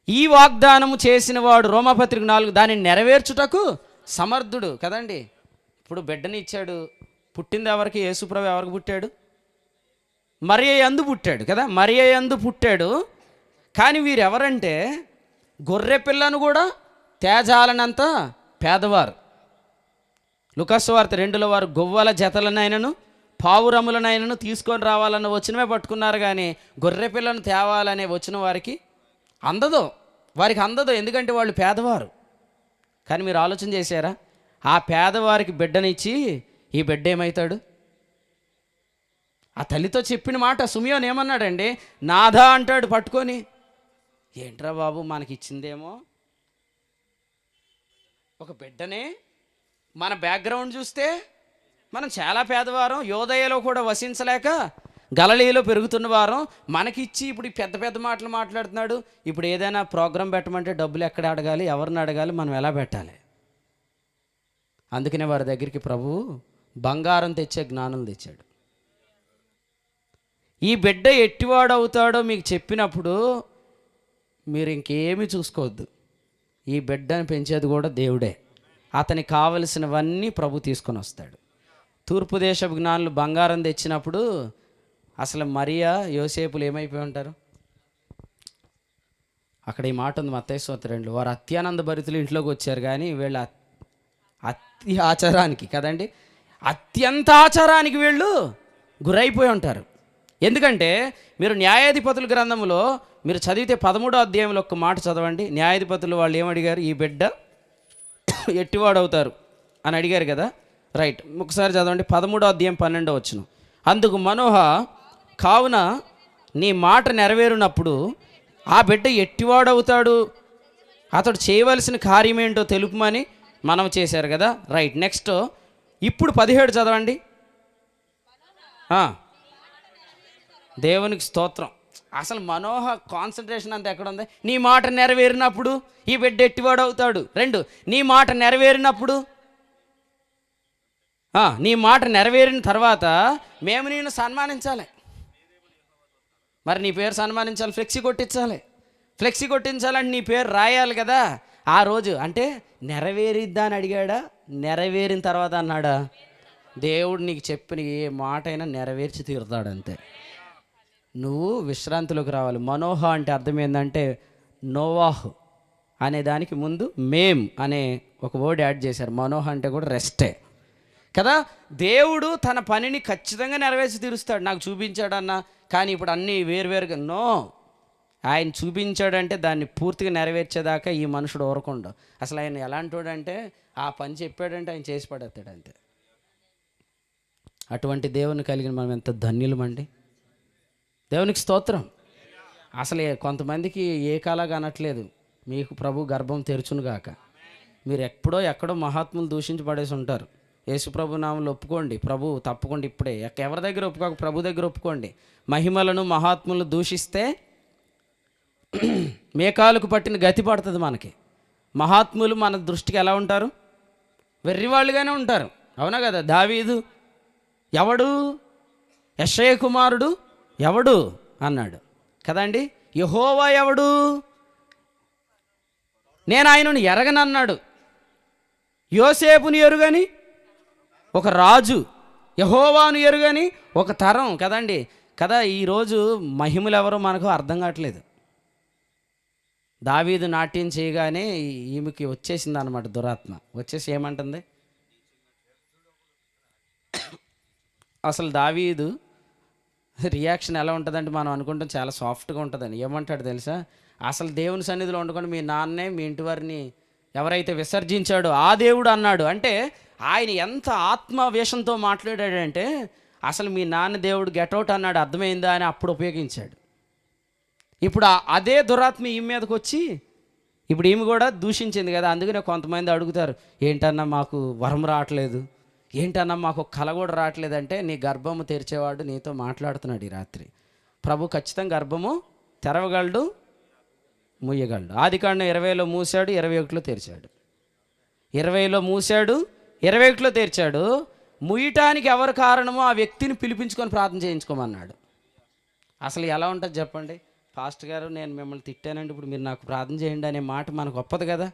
ఈ వాగ్దానము చేసిన వాడు రోమాపత్రిక 4 దానిని నెరవేర్చుటకు సమర్థుడు కదండి. ఇప్పుడు బిడ్డని ఇచ్చాడు. పుట్టింది ఎవరికి? యేసుప్రభు ఎవరికి పుట్టాడు? మరియ యందు పుట్టాడు కదా. మరియ యందు పుట్టాడు. కానీ వీరెవరంటే, గొర్రె పిల్లను కూడా తేజాలనంత పేదవారు. లూకాసు వార్త 2లో వారు గొవ్వల జతలనైనను పావురములనైనను తీసుకొని రావాలన్న వచనమే పట్టుకున్నారు. కానీ గొర్రె పిల్లను తేవాలనే వచనం వారికి అందదు. ఎందుకంటే వాళ్ళు పేదవారు. కానీ మీరు ఆలోచన చేశారా? ఆ పేదవారికి బిడ్డనిచ్చి ఈ బిడ్డ ఏమవుతాడు? ఆ తల్లితో చెప్పిన మాట సుమియోన్ ఏమన్నాడండి? నాథా అంటాడు పట్టుకొని. ఏంట్రా బాబు, మనకి ఇచ్చిందేమో ఒక బిడ్డనే. మన బ్యాక్గ్రౌండ్ చూస్తే మనం చాలా పేదవారం, యోదయలో కూడా వసించలేక గలిలయలో పెరుగుతున్న వారం. మనకిచ్చి ఇప్పుడు పెద్ద పెద్ద మాటలు మాట్లాడుతున్నాడు. ఇప్పుడు ఏదైనా ప్రోగ్రాం పెట్టమంటే డబ్బులు ఎక్కడ అడగాలి, ఎవరిని అడగాలి, మనం ఎలా పెట్టాలి? అందుకనే వారి దగ్గరికి ప్రభువు బంగారం తెచ్చే జ్ఞానం తెచ్చాడు. ఈ బిడ్డ ఎట్టివాడవుతాడో మీకు చెప్పినప్పుడు మీరు ఇంకేమీ చూసుకోవద్దు. ఈ బిడ్డని పెంచేది కూడా దేవుడే. అతనికి కావలసినవన్నీ ప్రభు తీసుకొని వస్తాడు. తూర్పు దేశపు జ్ఞానులు బంగారం తెచ్చినప్పుడు అసలు మరియా యోసేపులు ఏమైపోయి ఉంటారు? అక్కడ ఈ మాట ఉంది మత్తయి సువార్త 2. వారు అత్యానంద భరితులు ఇంట్లోకి వచ్చారు. కానీ వీళ్ళ అతి ఆచారానికి కదండి, అత్యంత ఆచారానికి వీళ్ళు గురైపోయి ఉంటారు. ఎందుకంటే మీరు న్యాయాధిపతుల గ్రంథంలో మీరు చదివితే 13వ అధ్యాయంలో ఒక మాట చదవండి. న్యాయాధిపతులు వాళ్ళు ఏమడిగారు? ఈ బిడ్డ ఎట్టివాడవుతారు అని అడిగారు కదా. రైట్, ఒకసారి చదవండి. 13వ అధ్యాయం 12వ వచనం. అందుకు మనోహ, కావున నీ మాట నెరవేరినప్పుడు ఆ బిడ్డ ఎట్టివాడవుతాడు, అతడు చేయవలసిన కార్యం ఏంటో తెలుపుమని మనం చేశారు కదా. రైట్, నెక్స్ట్ ఇప్పుడు 17 చదవండి. దేవునికి స్తోత్రం. అసలు మనోహ కాన్సన్ట్రేషన్ అంతా ఎక్కడ ఉంది? నీ మాట నెరవేరినప్పుడు ఈ బిడ్డ ఎట్టివాడు అవుతాడు. 2, నీ మాట నెరవేరినప్పుడు, నీ మాట నెరవేరిన తర్వాత మేము నేను సన్మానించాలి. మరి నీ పేరు సన్మానించాలి, ఫ్లెక్సీ కొట్టించాలంటే నీ పేరు రాయాలి కదా. ఆ రోజు అంటే నెరవేరిద్దా అని అడిగాడా? నెరవేరిన తర్వాత అన్నాడా? దేవుడు నీకు చెప్పిన ఏ మాట అయినా నెరవేర్చి తీరుతాడంతే. నువ్వు విశ్రాంతిలోకి రావాలి. మనోహ అంటే అర్థం ఏంటంటే, నోవాహ్ అనే దానికి ముందు మేం అనే ఒక వర్డ్ యాడ్ చేశారు. మనోహ అంటే కూడా రెస్టే. కదా. దేవుడు తన పనిని ఖచ్చితంగా నెరవేర్చి తీరుస్తాడు. నాకు చూపించాడన్నా, కానీ ఇప్పుడు అన్నీ వేరువేరుగా నో, ఆయన చూపించాడంటే దాన్ని పూర్తిగా నెరవేర్చేదాకా ఈ మనుషుడు ఊరకుండా. అసలు ఆయన ఎలాంటి వాడంటే ఆ పని చెప్పాడంటే ఆయన చేసి పడేస్తాడు అంతే. అటువంటి దేవుని కలిగిన మనం ఎంత ధన్యులమండి. దేవునికి స్తోత్రం. అసలు కొంతమందికి ఏ కాలాగా అనట్లేదు, మీకు ప్రభు గర్భం తెరుచునుగాక. మీరు ఎక్కడో మహాత్ములు దూషించి పడేసి ఉంటారు. యేసు ప్రభు నామములో ఒప్పుకోండి, ప్రభు తప్పకుండా ఇప్పుడే. ఎవరి దగ్గర ఒప్పుకోక ప్రభు దగ్గర ఒప్పుకోండి. మహిమలను మహాత్ములను దూషిస్తే మేకాలకు పట్టిన గతి పడుతుంది మనకి. మహాత్ములు మన దృష్టికి ఎలా ఉంటారు? వెర్రివాళ్ళుగానే ఉంటారు, అవునా కదా. దావీదు ఎవడు? యెషయా కుమారుడు ఎవడు అన్నాడు కదండి. యెహోవా ఎవడు? నేను ఆయనను ఎరగనన్నాడు. యోసేపుని ఎరుగని ఒక రాజు, యెహోవాను ఎరుగని ఒక తరం కదండి. కదా, ఈరోజు మహిమలు ఎవరో మనకు అర్థం కావట్లేదు. దావీదు నాట్యం చేయగానే ఈమెకి వచ్చేసింది అన్నమాట దురాత్మ. వచ్చేసి ఏమంటుంది? అసలు దావీదు రియాక్షన్ ఎలా ఉంటుందంటే మనం అనుకుంటాం చాలా సాఫ్ట్గా ఉంటుందని. ఏమంటాడు తెలుసా? అసలు దేవుని సన్నిధిలో ఉండకుండా మీ నాన్నే మీ ఇంటి వారిని ఎవరైతే విసర్జించాడో ఆ దేవుడు అన్నాడు. అంటే ఆయన ఎంత ఆత్మవేషంతో మాట్లాడాడంటే అసలు మీ నాన్న దేవుడు గెటౌట్ అన్నాడు, అర్థమైందా అని అప్పుడు ఉపయోగించాడు. ఇప్పుడు అదే దురాత్మ ఈమె మీదకి వచ్చి ఇప్పుడు ఈమె కూడా దూషించింది కదా. అందుకనే కొంతమంది అడుగుతారు, ఏంటన్నా మాకు వరం రావట్లేదు, ఏంటన్నా మాకు కల కూడా రావట్లేదంటే నీ గర్భము తెరిచేవాడు నీతో మాట్లాడుతున్నాడు ఈ రాత్రి. ప్రభు ఖచ్చితంగా గర్భము తెరవగలడు, మూయగలడు. ఆదికాండం 20లో మూసాడు, 21లో తెరిచాడు. 20లో మూసాడు, 21లో తెరిచాడు. ముయ్యటానికి ఎవరు కారణమో ఆ వ్యక్తిని పిలిపించుకొని ప్రార్థన చేయించుకోమన్నాడు. అసలు ఎలా ఉంటుంది చెప్పండి? పాస్టర్ గారు నేను మిమ్మల్ని తిట్టానండి, ఇప్పుడు మీరు నాకు ప్రార్థన చేయండి అనే మాట మనకు గొప్పది కదా.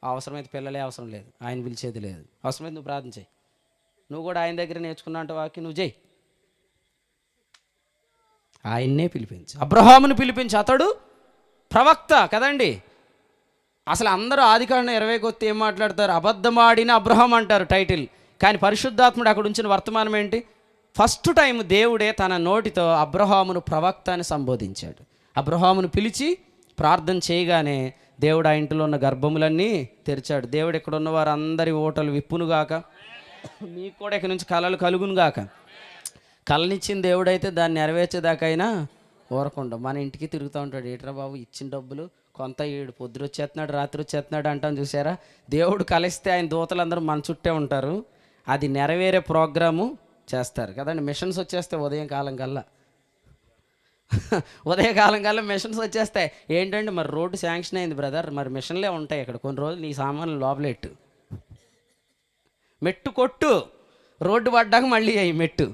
అవసరమైతే పిల్లలే అవసరం లేదు, ఆయన పిలిచేది లేదు. అవసరమైతే నువ్వు ప్రార్థన చేయి. నువ్వు కూడా ఆయన దగ్గర నేర్చుకున్నా అంటే వాకి నువ్వు చేయి. ఆయన్నే పిలిపించు, అబ్రహామును పిలిపించు, అతడు ప్రవక్త కదండి. అసలు అందరూ ఆదికాండం 20కి వస్తే ఏం మాట్లాడతారు? అబద్ధమాడిన అబ్రహాం అంటారు టైటిల్. కానీ పరిశుద్ధాత్ముడు అక్కడ ఉంచిన వర్తమానం ఏంటి? ఫస్ట్ టైం దేవుడే తన నోటితో అబ్రహామును ప్రవక్త అని సంబోధించాడు. అబ్రహామును పిలిచి ప్రార్థన చేయగానే దేవుడు ఆ ఇంటిలో ఉన్న గర్భములన్నీ తెరిచాడు. దేవుడు ఇక్కడ ఉన్న వారందరి ఓటలు విప్పునుగాక, మీకు కూడా ఇక్కడ నుంచి కళలు కలుగునుగాక. కళనిచ్చిన దేవుడైతే దాన్ని నెరవేర్చేదాకైనా ఊరకుండా మన ఇంటికి తిరుగుతూ ఉంటాడు. ఏట్రా బాబు ఇచ్చిన డబ్బులు కొంత ఏడు పొద్దున వచ్చేస్తున్నాడు రాత్రి వచ్చేస్తున్నాడు అంటాం చూసారా. దేవుడు కలిస్తే ఆయన దూతలందరూ మన చుట్టే ఉంటారు. అది నెరవేరే ప్రోగ్రాము చేస్తారు కదండి. మిషన్స్ వచ్చేస్తే ఉదయం కాలం కల్లా మిషన్స్ వచ్చేస్తాయి. ఏంటంటే మరి రోడ్డు శాంక్షన్ అయింది బ్రదర్, మరి మిషన్లే ఉంటాయి ఇక్కడ కొన్ని రోజులు, నీ సామాన్లు లోపలెట్టు, మెట్టు కొట్టు, రోడ్డు పడ్డాక మళ్ళీ అయ్యి మెట్టు.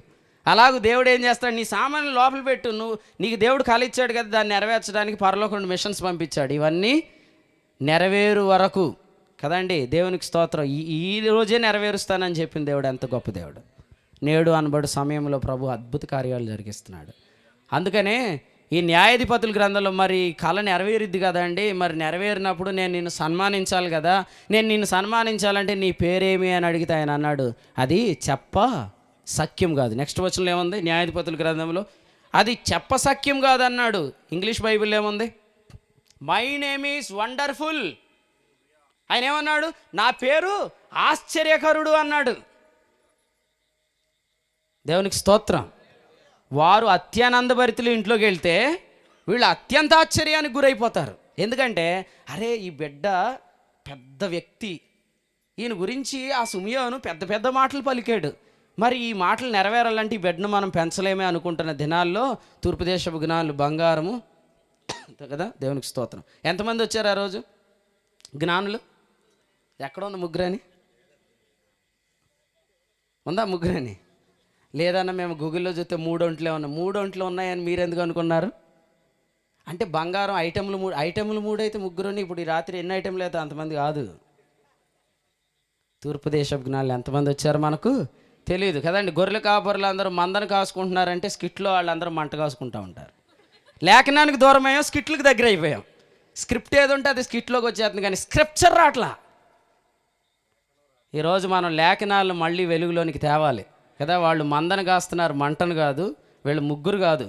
అలాగూ దేవుడు ఏం చేస్తాడు? నీ సామాన్లు లోపల పెట్టు. నీకు దేవుడు కాలిచ్చాడు కదా, దాన్ని నెరవేర్చడానికి పరలోకంలో మిషన్స్ పంపించాడు. ఇవన్నీ నెరవేరు వరకు కదండి. దేవునికి స్తోత్రం. ఈ రోజే నెరవేరుస్తానని చెప్పింది దేవుడు. ఎంత గొప్ప దేవుడు. నేడు అనబడు సమయంలో ప్రభు అద్భుత కార్యాలు జరిగిస్తున్నాడు. అందుకనే ఈ న్యాయాధిపతుల గ్రంథంలో మరి కళ నెరవేరుద్ది కదండి. మరి నెరవేరినప్పుడు నేను నిన్ను సన్మానించాలి కదా. నేను నిన్ను సన్మానించాలంటే నీ పేరేమి అని అడిగితే ఆయన అన్నాడు, అది చెప్ప సఖ్యం కాదు. నెక్స్ట్ వచనంలో ఏముంది? న్యాయాధిపతుల గ్రంథంలో అది చెప్ప సఖ్యం కాదు అన్నాడు. ఇంగ్లీష్ బైబిల్లో ఏముంది? My name is wonderful. ఆయన ఏమన్నాడు? నా పేరు ఆశ్చర్యకరుడు అన్నాడు. దేవునికి స్తోత్రం. వారు అత్యానందభరితులు ఇంట్లోకి వెళ్తే వీళ్ళు అత్యంత ఆశ్చర్యానికి గురైపోతారు. ఎందుకంటే అరే ఈ బిడ్డ పెద్ద వ్యక్తి, ఈయన గురించి ఆ సుమియోను పెద్ద పెద్ద మాటలు పలికాడు. మరి ఈ మాటలు నెరవేరాలంటే ఈ బిడ్డను మనం పెంచలేమే అనుకుంటున్న దినాల్లో తూర్పు దేశపు జ్ఞానులు బంగారము కదా. దేవునికి స్తోత్రం. ఎంతమంది వచ్చారు ఆ రోజు జ్ఞానులు? ఎక్కడ ఉంది? ముగ్గురని ఉందా? ముగ్గురని లేదన్నా మేము గూగుల్లో చూస్తే 3 ఒంట్లే ఉన్నాయి. 3 ఒంట్లు ఉన్నాయని మీరు ఎందుకు అనుకున్నారు? అంటే బంగారం ఐటెంలు 3 అయితే ముగ్గురుని. ఇప్పుడు ఈ రాత్రి ఎన్ని ఐటెంలు అయితే అంతమంది కాదు. తూర్పు దేశపు జ్ఞానులు ఎంతమంది వచ్చారు మనకు తెలియదు కదండి. గొర్రెలు కాపరులు అందరూ మందను కాసుకుంటున్నారంటే స్కిట్లో వాళ్ళందరూ మంట కాసుకుంటూ ఉంటారు. లేఖనానికి దూరమయ్యాం, స్కిట్లకు దగ్గర అయిపోయాం. స్క్రిప్ట్ ఏది ఉంటే అది స్కిట్లోకి వచ్చేస్తుంది, కానీ స్క్రిప్చర్ రాట్లా. ఈరోజు మనం లేఖనాలను మళ్ళీ వెలుగులోనికి తేవాలి కదా. వాళ్ళు మందను కాస్తున్నారు, మంటను కాదు. వీళ్ళు ముగ్గురు కాదు,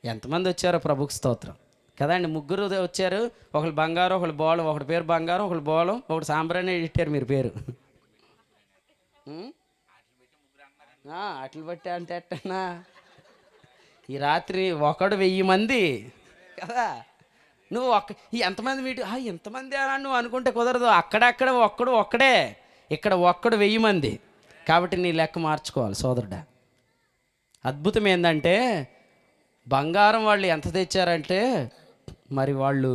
ఎంతమంది వచ్చారో ప్రభుకి స్తోత్రం కదండి. ముగ్గురు వచ్చారు, ఒకళ్ళు బంగారం, ఒకళ్ళు బోళం. ఒకటి పేరు బంగారం, ఒకళ్ళు బోళం, ఒకటి సాంబ్రాణి ఇట్టారు మీరు పేరు. అట్లు బట్టి అంటే ఎట్టనా, ఈ రాత్రి ఒకడు 1000 మంది కదా. నువ్వు ఎంతమంది ఎంతమంది అని నువ్వు అనుకుంటే కుదరదు. అక్కడక్కడ ఒక్కడే, ఇక్కడ ఒక్కడు 1000 మంది. కాబట్టి నీ లెక్క మార్చుకోవాలి సోదరుడా. అద్భుతం ఏంటంటే బంగారం వాళ్ళు ఎంత తెచ్చారంటే, మరి వాళ్ళు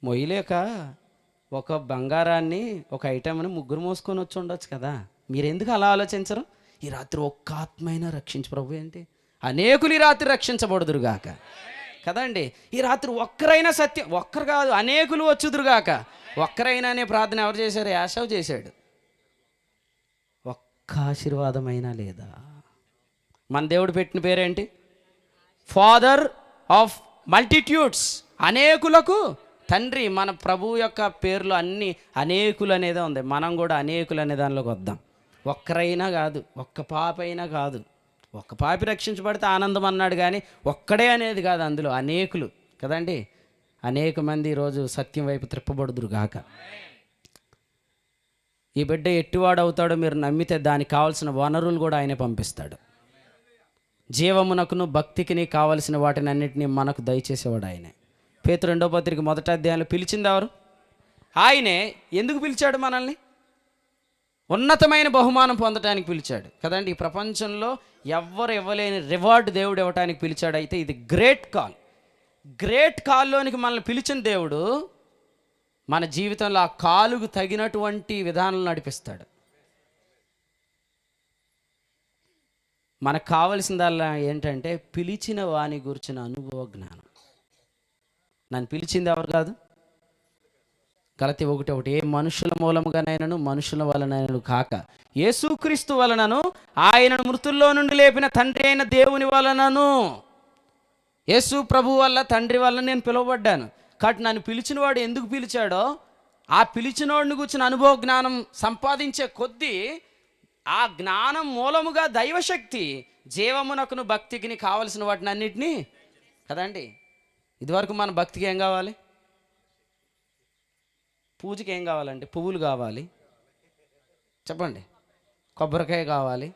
మొయ్యలేక ఒక బంగారాన్ని, ఒక ఐటెంని ముగ్గురు మోసుకొని వచ్చి ఉండొచ్చు కదా. మీరు ఎందుకు అలా ఆలోచించరు? ఈ రాత్రి ఒక్క ఆత్మైనా రక్షించు ప్రభు. ఏంటి, అనేకులు ఈ రాత్రి రక్షించబడుదురుగాక కదండి. ఈ రాత్రి ఒక్కరైనా సత్యం, ఒక్కరు కాదు అనేకులు వచ్చుదురుగాక. ఒక్కరైనా అనే ప్రార్థన ఎవరు చేశారు? యాషవ్ చేశాడు. ఒక్క ఆశీర్వాదమైనా లేదా? మన దేవుడు పెట్టిన పేరేంటి? ఫాదర్ ఆఫ్ మల్టిట్యూడ్స్, అనేకులకు తండ్రి. మన ప్రభు యొక్క పేర్లు అన్నీ అనేకులు అనేదే ఉంది. మనం కూడా అనేకులు అనే దానిలోకి వద్దాం. ఒక్కరైనా కాదు, ఒక్క పాప అయినా కాదు. ఒక్క పాపి రక్షించబడితే ఆనందం అన్నాడు, కానీ ఒక్కడే అనేది కాదు, అందులో అనేకులు కదండి. అనేక మంది ఈరోజు సత్యం వైపు త్రిప్పబడుదురు గాక. ఈ బిడ్డ ఎట్టివాడు అవుతాడో మీరు నమ్మితే దానికి కావాల్సిన వనరులు కూడా ఆయనే పంపిస్తాడు. జీవమునకును భక్తికిని కావలసిన వాటిని అన్నింటినీ మనకు దయచేసేవాడు ఆయనే. పేతురు 2వ పత్రిక 1వ అధ్యాయంలో పిలిచింది ఎవరు? ఆయనే. ఎందుకు పిలిచాడు మనల్ని? ఉన్నతమైన బహుమానం పొందడానికి పిలిచాడు కదండి. ఈ ప్రపంచంలో ఎవ్వరు ఇవ్వలేని రివార్డ్ దేవుడు ఇవ్వడానికి పిలిచాడు. అయితే ఇది గ్రేట్ కాల్. గ్రేట్ కాల్లోనికి మనల్ని పిలిచిన దేవుడు మన జీవితంలో ఆ కాలుకు తగినటువంటి విధానాలు నడిపిస్తాడు. మనకు కావలసిందల్లా ఏంటంటే పిలిచిన వాని గురించిన అనుభవ జ్ఞానం. నన్ను పిలిచింది ఎవరు కాదు? గలతీ 1:1 ఏ మనుషుల మూలముగానైనను మనుషుల వలనైనను కాక యేసుక్రీస్తు వలనను ఆయనను మృతుల్లో నుండి లేపిన తండ్రి అయిన దేవుని వలనను. యేసు ప్రభు వల్ల, తండ్రి వల్ల నేను పిలువబడ్డాను. కాబట్టి నన్ను పిలిచిన వాడు ఎందుకు పిలిచాడో, ఆ పిలిచినోడిని కూర్చుని అనుభవ జ్ఞానం సంపాదించే కొద్దీ ఆ జ్ఞానం మూలముగా దైవశక్తి జీవమునకును భక్తికి కావలసిన వాటిని అన్నిటినీ కదండి. ఇదివరకు మన భక్తికి ఏం కావాలి? పూజకి ఏం కావాలండి? పువ్వులు కావాలి, చెప్పండి. కొబ్బరికాయ కావాలి.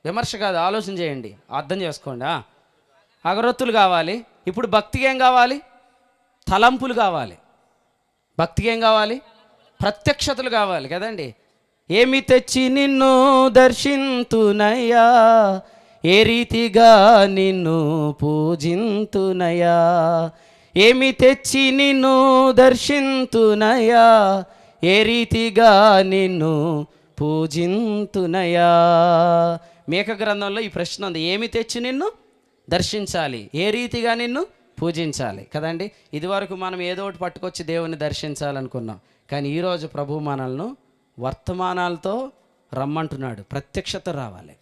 విమర్శ కాదు, ఆలోచన చేయండి, అర్థం చేసుకోండి. అగరొత్తులు కావాలి. ఇప్పుడు భక్తికి ఏం కావాలి? తలంపులు కావాలి. భక్తికి ఏం కావాలి? ప్రత్యక్షతలు కావాలి కదండి. ఏమి తెచ్చి నిన్ను దర్శింతునయ్యా, ఏ రీతిగా నిన్ను పూజింతునయ్యా. ఏమి తెచ్చి నిన్ను దర్శింతునయ్యా, ఏ రీతిగా నిన్ను పూజింతునయ్యా. మేక గ్రంథంలో ఈ ప్రశ్న ఉంది. ఏమి తెచ్చి నిన్ను దర్శించాలి, ఏ రీతిగా నిన్ను పూజించాలి కదండి. ఇదివరకు మనం ఏదో ఒకటి పట్టుకొచ్చి దేవుని దర్శించాలనుకున్నాం. కానీ ఈరోజు ప్రభు మనల్ని వర్తమానాలతో రమ్మంటున్నాడు. ప్రత్యక్షత రావాలి.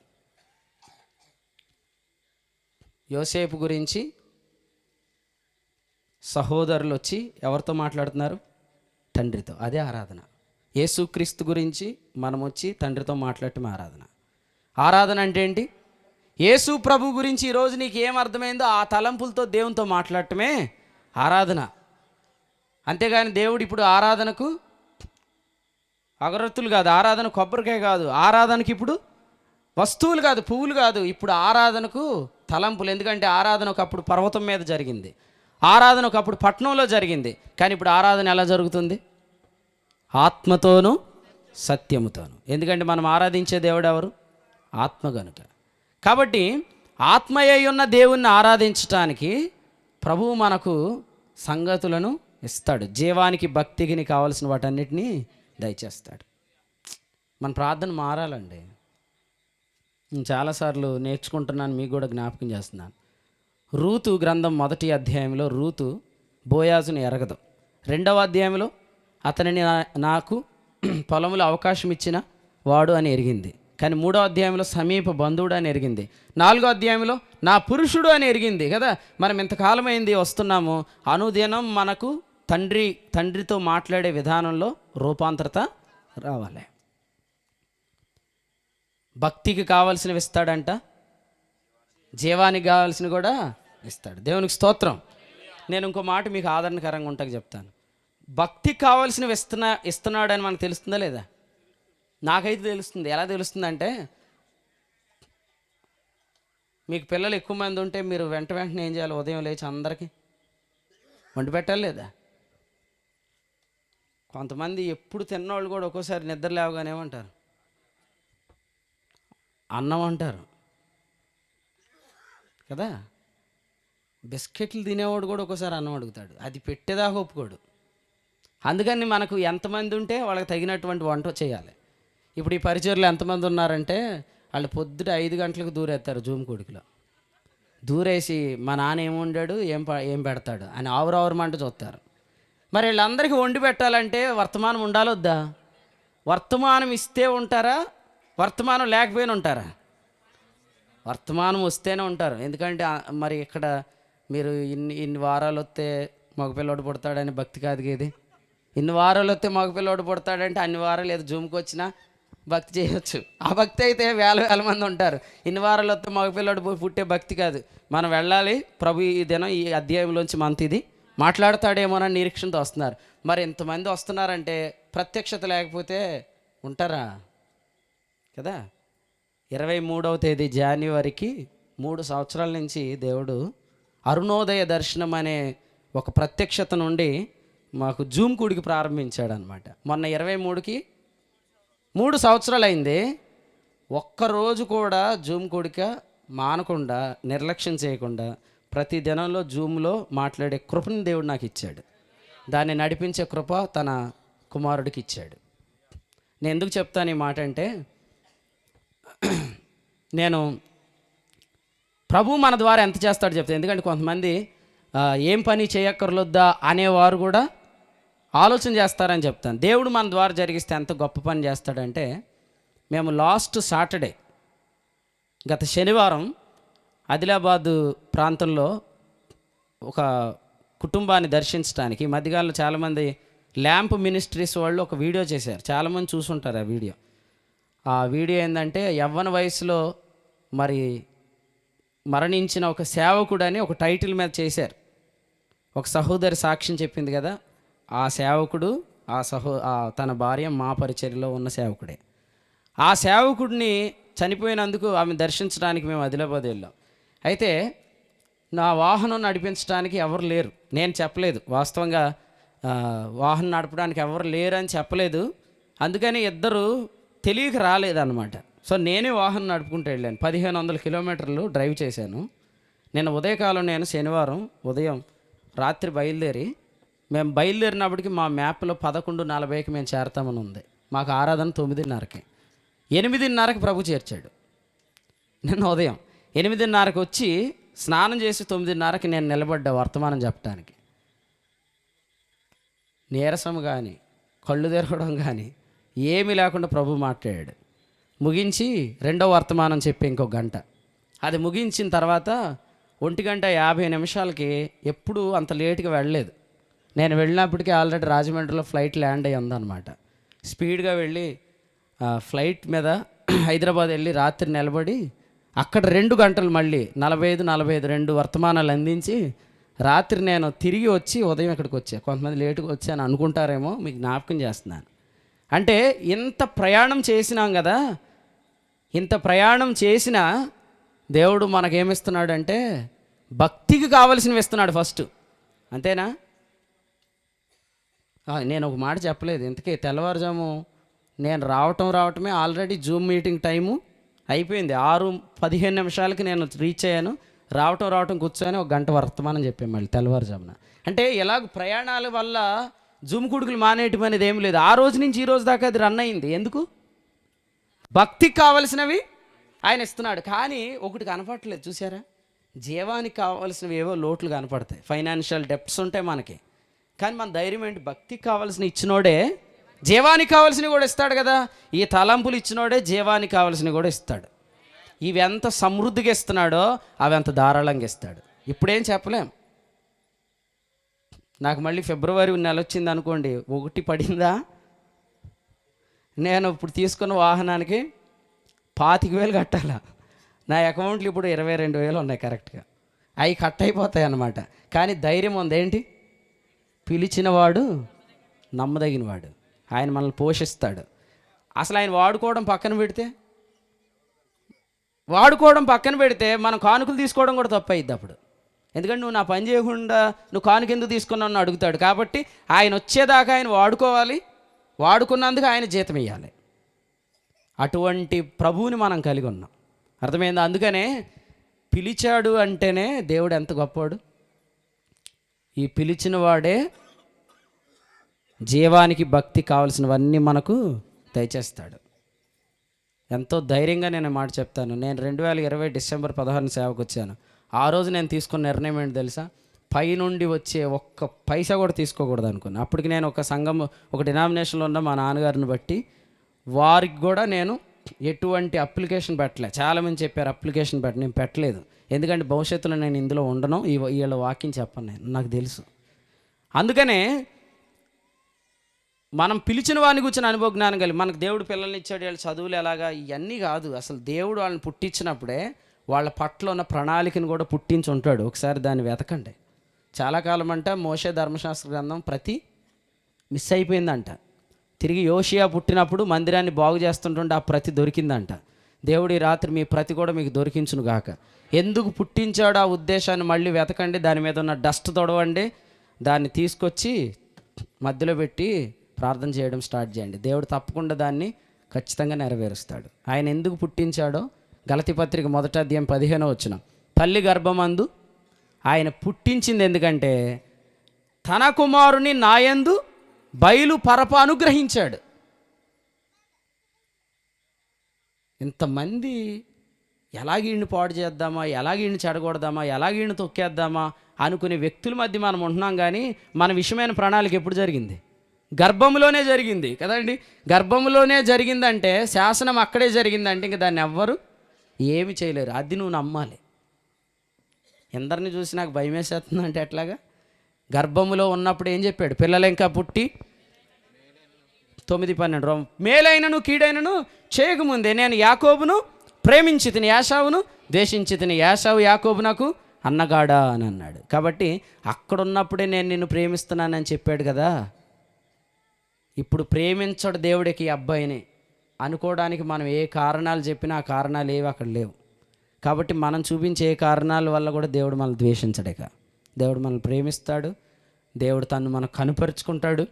యోసేపు గురించి సహోదరులు వచ్చి ఎవరితో మాట్లాడుతున్నారు? తండ్రితో. అదే ఆరాధన. యేసుక్రీస్తు గురించి మనం వచ్చి తండ్రితో మాట్లాడటం ఆరాధన. ఆరాధన అంటే ఏంటి? యేసు ప్రభు గురించి ఈరోజు నీకు ఏం అర్థమైందో ఆ తలంపులతో దేవునితో మాట్లాడటమే ఆరాధన. అంతేగాని దేవుడు ఇప్పుడు ఆరాధనకు అగరత్తులు కాదు, ఆరాధన కొబ్బరికాయ కాదు, ఆరాధనకి ఇప్పుడు వస్తువులు కాదు, పువ్వులు కాదు, ఇప్పుడు ఆరాధనకు తలంపులు. ఎందుకంటే ఆరాధన ఒకప్పుడు పర్వతం మీద జరిగింది, ఆరాధన ఒకప్పుడు పట్టణంలో జరిగింది. కానీ ఇప్పుడు ఆరాధన ఎలా జరుగుతుంది? ఆత్మతోనూ సత్యముతోనూ. ఎందుకంటే మనం ఆరాధించే దేవుడు ఎవరు? ఆత్మ గనుక. కాబట్టి ఆత్మయ్య ఉన్న దేవుణ్ణి ఆరాధించటానికి ప్రభువు మనకు సంగతులను ఇస్తాడు. జీవానికి భక్తికి కావాల్సిన వాటన్నిటినీ దయచేస్తాడు. మన ప్రార్థన మారాలండి. నేను చాలాసార్లు నేర్చుకుంటున్నాను, మీకు కూడా జ్ఞాపకం చేస్తున్నాను. రూతు గ్రంథం 1వ అధ్యాయంలో రూతు బోయాజుని ఎరగదు. 2వ అధ్యాయంలో అతనిని నాకు పొలంలో అవకాశం ఇచ్చిన వాడు అని ఎరిగింది. కానీ 3వ అధ్యాయంలో సమీప బంధువుడు అని ఎరిగింది. 4వ అధ్యాయంలో నా పురుషుడు అని ఎరిగింది కదా. మనం ఇంతకాలమైంది వస్తున్నాము. అనుదినం మనకు తండ్రితో మాట్లాడే విధానంలో రూపాంతరత రావాలి. భక్తికి కావాల్సినవి ఇస్తాడంట, జీవానికి కావాల్సినవి కూడా ఇస్తాడు. దేవునికి స్తోత్రం. నేను ఇంకో మాట మీకు ఆదరణకరంగా ఉంటాక చెప్తాను. భక్తికి కావాల్సినవి ఇస్తున్నాడని మనకు తెలుస్తుందా లేదా? నాకైతే తెలుస్తుంది. ఎలా తెలుస్తుందంటే, మీకు పిల్లలు ఎక్కువ మంది ఉంటే మీరు వెంటనే ఏం చేయాలి? ఉదయం లేచి అందరికీ వండి పెట్టాలి లేదా? కొంతమంది ఎప్పుడు తిన్నవాళ్ళు కూడా ఒక్కోసారి నిద్ర లేవగానే ఏమంటారు? అన్నం అంటారు కదా. బిస్కెట్లు తినేవాడు కూడా ఒక్కోసారి అన్నం అడుగుతాడు. అది పెట్టేదాకా ఒప్పుకోడు. అందుకని మనకు ఎంతమంది ఉంటే వాళ్ళకి తగినటువంటి వంట చేయాలి. ఇప్పుడు ఈ పరిచర్లు ఎంతమంది ఉన్నారంటే, వాళ్ళు పొద్దుట 5 గంటలకు దూరేస్తారు జూమ్ కొడుకులో. దూరేసి మా నాన్న ఏం వండాడు, ఏం పెడతాడు అని ఆవురావురమంట చూస్తారు. మరి వీళ్ళందరికీ వండి పెట్టాలంటే వర్తమానం ఉండాలొద్దా? వర్తమానం ఇస్తే ఉంటారా? వర్తమానం లేకపోయినా ఉంటారా? వర్తమానం వస్తేనే ఉంటారు. ఎందుకంటే మరి ఇక్కడ మీరు ఇన్ని వారాలు వస్తే మగపిల్లోడు పుడతాడని భక్తి కాదు ఇది. ఇన్ని వారాలు వస్తే మగపిల్లోడు పుడతాడంటే అన్ని వారాలు ఏదో జూమ్కి వచ్చినా భక్తి చేయొచ్చు. ఆ భక్తి అయితే వేల మంది ఉంటారు. ఇన్ని వారాలు వస్తే మగపిల్లోడు పుట్టే భక్తి కాదు. మనం వెళ్ళాలి. ప్రభు ఈ దినం ఈ అధ్యాయంలోంచి మనతో ఇది మాట్లాడతాడేమోనని నిరీక్షణతో వస్తున్నారు. మరి ఇంతమంది వస్తున్నారంటే ప్రత్యక్షత లేకపోతే ఉంటారా కదా. 23వ తేదీ జనవరికి 3 సంవత్సరాల నుంచి దేవుడు అరుణోదయ దర్శనం అనే ఒక ప్రత్యక్షత నుండి మాకు జూమ్ కూడికి ప్రారంభించాడు అనమాట. మొన్న 23కి 3 సంవత్సరాలు అయింది. ఒక్కరోజు కూడా జూమ్ కూడిక మానకుండా, నిర్లక్ష్యం చేయకుండా ప్రతి దినంలో జూమ్లో మాట్లాడే కృపను దేవుడు నాకు ఇచ్చాడు. దాన్ని నడిపించే కృప తన కుమారుడికి ఇచ్చాడు. నేను ఎందుకు చెప్తాను ఈ మాట అంటే, నేను ప్రభు మన ద్వారా ఎంత చేస్తాడో చెప్తాను. ఎందుకంటే కొంతమంది ఏం పని చేయక్కర్లొద్దా అనేవారు కూడా ఆలోచన చేస్తారని చెప్తాను. దేవుడు మన ద్వారా జరిగిస్తే ఎంత గొప్ప పని చేస్తాడంటే, మేము లాస్ట్ సాటర్డే గత శనివారం ఆదిలాబాదు ప్రాంతంలో ఒక కుటుంబాన్ని దర్శించడానికి మధ్యకాలంలో చాలామంది ల్యాంప్ మినిస్ట్రీస్ వాళ్ళు ఒక వీడియో చేశారు. చాలామంది చూసుంటారు ఆ వీడియో. ఆ వీడియో ఏంటంటే, యవ్వన వయసులో మరి మరణించిన ఒక సేవకుడని ఒక టైటిల్ మీద చేశారు. ఒక సహోదరి సాక్ష్యం చెప్పింది కదా, ఆ సేవకుడు తన భార్య మా పరిచర్యలో ఉన్న సేవకుడే. ఆ సేవకుడిని చనిపోయినందుకు ఆమె దర్శించడానికి మేము ఆదిలాబాద్ వెళ్ళాం. అయితే నా వాహనం నడిపించడానికి ఎవరు లేరు. నేను చెప్పలేదు, వాస్తవంగా వాహనం నడపడానికి ఎవరు లేరు అని చెప్పలేదు. అందుకని ఇద్దరు తెలియక రాలేదన్నమాట. సో నేనే వాహనం నడుపుకుంటూ వెళ్ళాను. 1500 కిలోమీటర్లు డ్రైవ్ చేశాను. నేను ఉదయకాలం, నేను శనివారం ఉదయం రాత్రి మేము బయలుదేరినప్పటికీ మా మ్యాప్లో 11:40కి మేము చేరతామని ఉంది. మాకు ఆరాధన 9:30కి. 8:30కి ప్రభు చేర్చాడు. నిన్న ఉదయం 8:30కి వచ్చి స్నానం చేసి 9:30కి నేను నిలబడ్డా వర్తమానం చెప్పడానికి. నీరసం కానీ, కళ్ళు తిరగడం కానీ ఏమీ లేకుండా ప్రభు మాట్లాడాడు. ముగించి రెండో వర్తమానం చెప్పి ఇంకో గంట. అది ముగించిన తర్వాత 1:50 ఎప్పుడు అంత లేట్గా వెళ్ళలేదు. నేను వెళ్ళినప్పటికీ ఆల్రెడీ రాజమండ్రిలో ఫ్లైట్ ల్యాండ్ అయ్యి ఉందన్నమాట. స్పీడ్గా వెళ్ళి ఫ్లైట్ మీద హైదరాబాద్ వెళ్ళి రాత్రి నిలబడి అక్కడ 2 గంటలు మళ్ళీ 45 2 వర్తమానాలు అందించి రాత్రి నేను తిరిగి వచ్చి ఉదయం ఇక్కడికి వచ్చా. కొంతమంది లేటుగా వచ్చాను అనుకుంటారేమో, మీకు జ్ఞాపకం చేస్తున్నాను. అంటే ఇంత ప్రయాణం చేసినాం కదా, ఇంత ప్రయాణం చేసిన దేవుడు మనకేమిస్తున్నాడంటే భక్తికి కావలసినవి ఇస్తున్నాడు ఫస్ట్. అంతేనా? నేను ఒక మాట చెప్పలేదు. ఇంతకీ తెల్లవారుజాము నేను రావటమే ఆల్రెడీ జూమ్ మీటింగ్ టైము అయిపోయింది. 6:15 నేను రీచ్ అయ్యాను. రావటం కూర్చొని ఒక గంట వర్తమానం చెప్పాను మళ్ళీ తెల్లవారుజామున. అంటే ఎలాగ ప్రయాణాల వల్ల జూమ్ కుడుకులు మానేయటం అనేది ఏం లేదు. ఆ రోజు నుంచి ఈ రోజు దాకా అది రన్ అయింది. ఎందుకు? భక్తికి కావలసినవి ఆయన ఇస్తున్నాడు. కానీ ఒకటి కనపడట్లేదు, చూసారా? జీవానికి కావాల్సినవి ఏవో లోట్లు కనపడతాయి, ఫైనాన్షియల్ డెప్ట్స్ ఉంటాయి మనకి. కానీ మన ధైర్యం ఏంటి? భక్తికి కావాల్సిన ఇచ్చినోడే జీవానికి కావాల్సినవి కూడా ఇస్తాడు కదా. ఈ తలంపులు ఇచ్చినోడే జీవానికి కావాల్సినవి కూడా ఇస్తాడు. ఇవి ఎంత సమృద్ధిగా ఇస్తున్నాడో అవి ఎంత ధారాళంగా ఇస్తాడు. ఇప్పుడేం చెప్పలేం. నాకు మళ్ళీ ఫిబ్రవరి నెల వచ్చింది అనుకోండి, 1 పడిందా, నేను ఇప్పుడు తీసుకున్న వాహనానికి 25,000 కట్టాలా. నా అకౌంట్లో ఇప్పుడు 22,000 ఉన్నాయి కరెక్ట్గా. అవి కట్ అయిపోతాయి అన్నమాట. కానీ ధైర్యం ఉంది. ఏంటి? పిలిచినవాడు నమ్మదగినవాడు, ఆయన మనల్ని పోషిస్తాడు. అసలు ఆయన వాడుకోవడం పక్కన పెడితే మనం కానుకలు తీసుకోవడం కూడా తప్పు అయ్యిద్ది అప్పుడు. ఎందుకంటే నువ్వు నా పని చేయకుండా నువ్వు కానుక ఎందుకు తీసుకున్నావు అని అడుగుతాడు. కాబట్టి ఆయన వచ్చేదాకా ఆయన వాడుకోవాలి, వాడుకున్నందుకు ఆయన జీతం ఇవ్వాలి. అటువంటి ప్రభువుని మనం కలిగి ఉన్నాం. అర్థమైందా? అందుకనే పిలిచాడు అంటేనే దేవుడు ఎంత గొప్పవాడు. ఈ పిలిచిన వాడే జీవానికి భక్తి కావాల్సినవన్నీ మనకు దయచేస్తాడు. ఎంతో ధైర్యంగా నేను మాట చెప్తాను. నేను 2020 డిసెంబర్ 16 సేవకు వచ్చాను. ఆ రోజు నేను తీసుకున్న నిర్ణయం ఏంటి తెలుసా? పైనుండి వచ్చే ఒక్క పైసా కూడా తీసుకోకూడదు అనుకున్నాను. అప్పటికి నేను ఒక సంఘం, ఒక డినామినేషన్లో ఉన్న మా నాన్నగారిని బట్టి వారికి కూడా నేను ఎటువంటి అప్లికేషన్ పెట్టలే. చాలామంది చెప్పారు అప్లికేషన్ నేను పెట్టలేదు. ఎందుకంటే భవిష్యత్తులో నేను ఇందులో ఉండను, వీళ్ళ వాక్యం చెప్పను, నాకు తెలుసు. అందుకనే మనం పిలిచిన వాడిని కూర్చొని అనుభవ జ్ఞానం కలిగి, మనకు దేవుడు పిల్లల్ని ఇచ్చాడు, వీళ్ళ చదువులు ఎలాగా ఇవన్నీ కాదు. అసలు దేవుడు వాళ్ళని పుట్టించినప్పుడే వాళ్ళ పట్ల ఉన్న ప్రణాళికను కూడా పుట్టించి ఉంటాడు. ఒకసారి దాన్ని వెతకండి. చాలా కాలం అంట మోషే ధర్మశాస్త్ర గ్రంథం మిస్ అయిపోయిందంట. తిరిగి యోషియా పుట్టినప్పుడు మందిరాన్ని బాగు చేస్తుంటుంటే ఆ ప్రతి దొరికిందంట. దేవుడి రాత్రి మీ ప్రతి కూడా మీకు దొరికించును గాక. ఎందుకు పుట్టించాడో ఆ ఉద్దేశాన్ని మళ్ళీ వెతకండి. దాని మీద ఉన్న డస్ట్ తొడవండి, దాన్ని తీసుకొచ్చి మధ్యలో పెట్టి ప్రార్థన చేయడం స్టార్ట్ చేయండి. దేవుడు తప్పకుండా దాన్ని ఖచ్చితంగా నెరవేరుస్తాడు. ఆయన ఎందుకు పుట్టించాడో గలతీ పత్రిక 1వ అధ్యాయం 15వ వచనం, తల్లి గర్భమందు ఆయన పుట్టించింది ఎందుకంటే తన కుమారుని నాయందు బయలుపరప అనుగ్రహించాడు. ఇంతమంది ఎలాగీడిని పాడు చేద్దామా, ఎలాగీడిని చెడగొడదామా, ఎలాగీడిని తొక్కేద్దామా అనుకునే వ్యక్తుల మధ్య మనం ఉంటున్నాం. కానీ మన విషయమైన ప్రణాళిక ఎప్పుడు జరిగింది? గర్భంలోనే జరిగింది కదండి. గర్భంలోనే జరిగిందంటే, శాసనం అక్కడే జరిగిందంటే ఇంక దాన్ని ఎవ్వరు ఏమి చేయలేరు. అది నువ్వు నమ్మాలి. ఎందరిని చూసి నాకు భయం వేసేస్తుంది అంటే ఎట్లాగా? గర్భములో ఉన్నప్పుడు ఏం చెప్పాడు? పిల్లలు ఇంకా పుట్టి 9:12 మేలైనను కీడైనను చేయకముందే నేను యాకోబును ప్రేమించి తిని యాశావును ద్వేషించి తిని. యాశావు యాకోబు నాకు అన్నగాడా అని అన్నాడు. కాబట్టి అక్కడున్నప్పుడే నేను నిన్ను ప్రేమిస్తున్నానని చెప్పాడు కదా. ఇప్పుడు ప్రేమించడు దేవుడికి ఈ అబ్బాయిని అనుకోవడానికి మనం ఏ కారణాలు చెప్పినా ఆ కారణాలు ఏవి అక్కడ లేవు. కాబట్టి మనం చూపించే ఏ కారణాల వల్ల కూడా దేవుడు మనల్ని ద్వేషించడేక. దేవుడు మనల్ని ప్రేమిస్తాడు. దేవుడు తను మనకు కనుపరుచుకుంటాడు.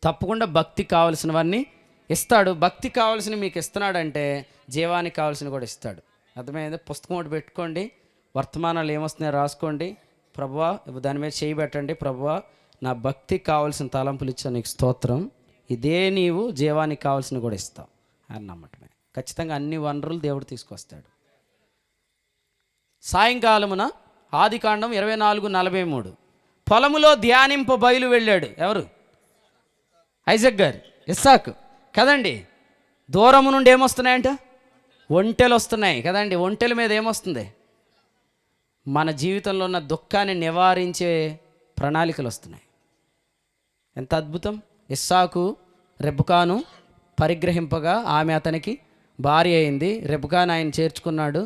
తప్పకుండా భక్తి కావాల్సినవన్నీ ఇస్తాడు. భక్తి కావాల్సిన మీకు ఇస్తున్నాడంటే జీవానికి కావాల్సిన కూడా ఇస్తాడు. అర్థమైంది? పుస్తకం ఒకటి పెట్టుకోండి, వర్తమానాలు ఏమొస్తున్నాయో రాసుకోండి. ప్రభువా దాని మీద చేయి పెట్టండి. ప్రభువా నా భక్తికి కావాల్సిన తలంపులు ఇచ్చాను, నీకు స్తోత్రం. ఇదే నీవు జీవానికి కావాల్సిన కూడా ఇస్తావు అని నమ్మటమే. ఖచ్చితంగా అన్ని వనరులు దేవుడు తీసుకొస్తాడు. సాయంకాలమున ఆదికాండం 24:43 పొలములో ధ్యానింప బయలు వెళ్ళాడు. ఎవరు? ఐజక్ గారు, ఇస్సాకు కదండి. దూరము నుండి ఏమొస్తున్నాయంట? ఒంటెలు వస్తున్నాయి కదండి. ఒంటెల మీద ఏమొస్తుంది? మన జీవితంలో ఉన్న దుఃఖాన్ని నివారించే ప్రణాళికలు వస్తున్నాయి. ఎంత అద్భుతం! ఇస్సాకు రెబ్కాను పరిగ్రహింపగా ఆమె అతనికి భార్య అయింది. రెబ్కాను ఆయన చేర్చుకున్నాడు.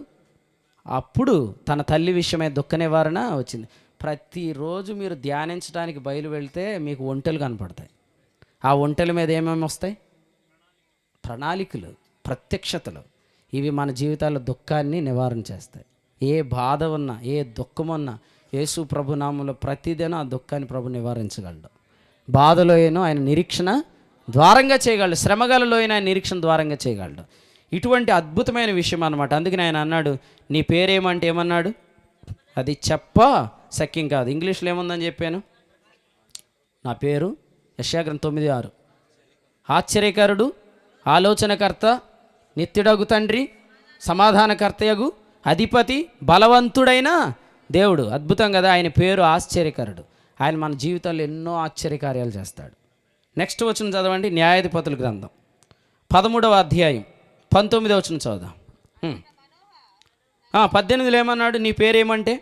అప్పుడు తన తల్లి విషయమై దుఃఖ నివారణ వచ్చింది. ప్రతిరోజు మీరు ధ్యానించడానికి బయలు వెళ్తే మీకు ఒంటెలు కనపడతాయి. ఆ ఒంటెల మీద ఏమేమి వస్తాయి? ప్రణాళికలు, ప్రత్యక్షతలు. ఇవి మన జీవితాల్లో దుఃఖాన్ని నివారణ చేస్తాయి. ఏ బాధ ఉన్నా, ఏ దుఃఖం ఉన్నా యేసు ప్రభు నామంలో ప్రతిదినం ఆ దుఃఖాన్ని ప్రభు నివారించగలడు. బాధలో అయినా ఆయన నిరీక్షణ ద్వారంగా చేయగలడు. శ్రమగలలో అయినా ఆయన నిరీక్షణ ద్వారంగా చేయగలడు. ఇటువంటి అద్భుతమైన విషయం అన్నమాట. అందుకని ఆయన అన్నాడు, నీ పేరేమంటే ఏమన్నాడు? అది చెప్ప సఖ్యం కాదు. ఇంగ్లీష్లో ఏముందని చెప్పాను? నా పేరు యెషయా గ్రంథం 9:6 ఆశ్చర్యకరుడు, ఆలోచనకర్త, నిత్యుడగు తండ్రి, సమాధానకర్తయగు అధిపతి, బలవంతుడైన దేవుడు. అద్భుతం కదా. ఆయన పేరు ఆశ్చర్యకరుడు. ఆయన మన జీవితంలో ఎన్నో ఆశ్చర్యకార్యాలు చేస్తాడు. నెక్స్ట్ వచనం చదవండి. న్యాయాధిపతుల గ్రంథం 13వ అధ్యాయం 19వ వచనం చదువుదాం. 18లో ఏమన్నాడు? నీ పేరేమంటే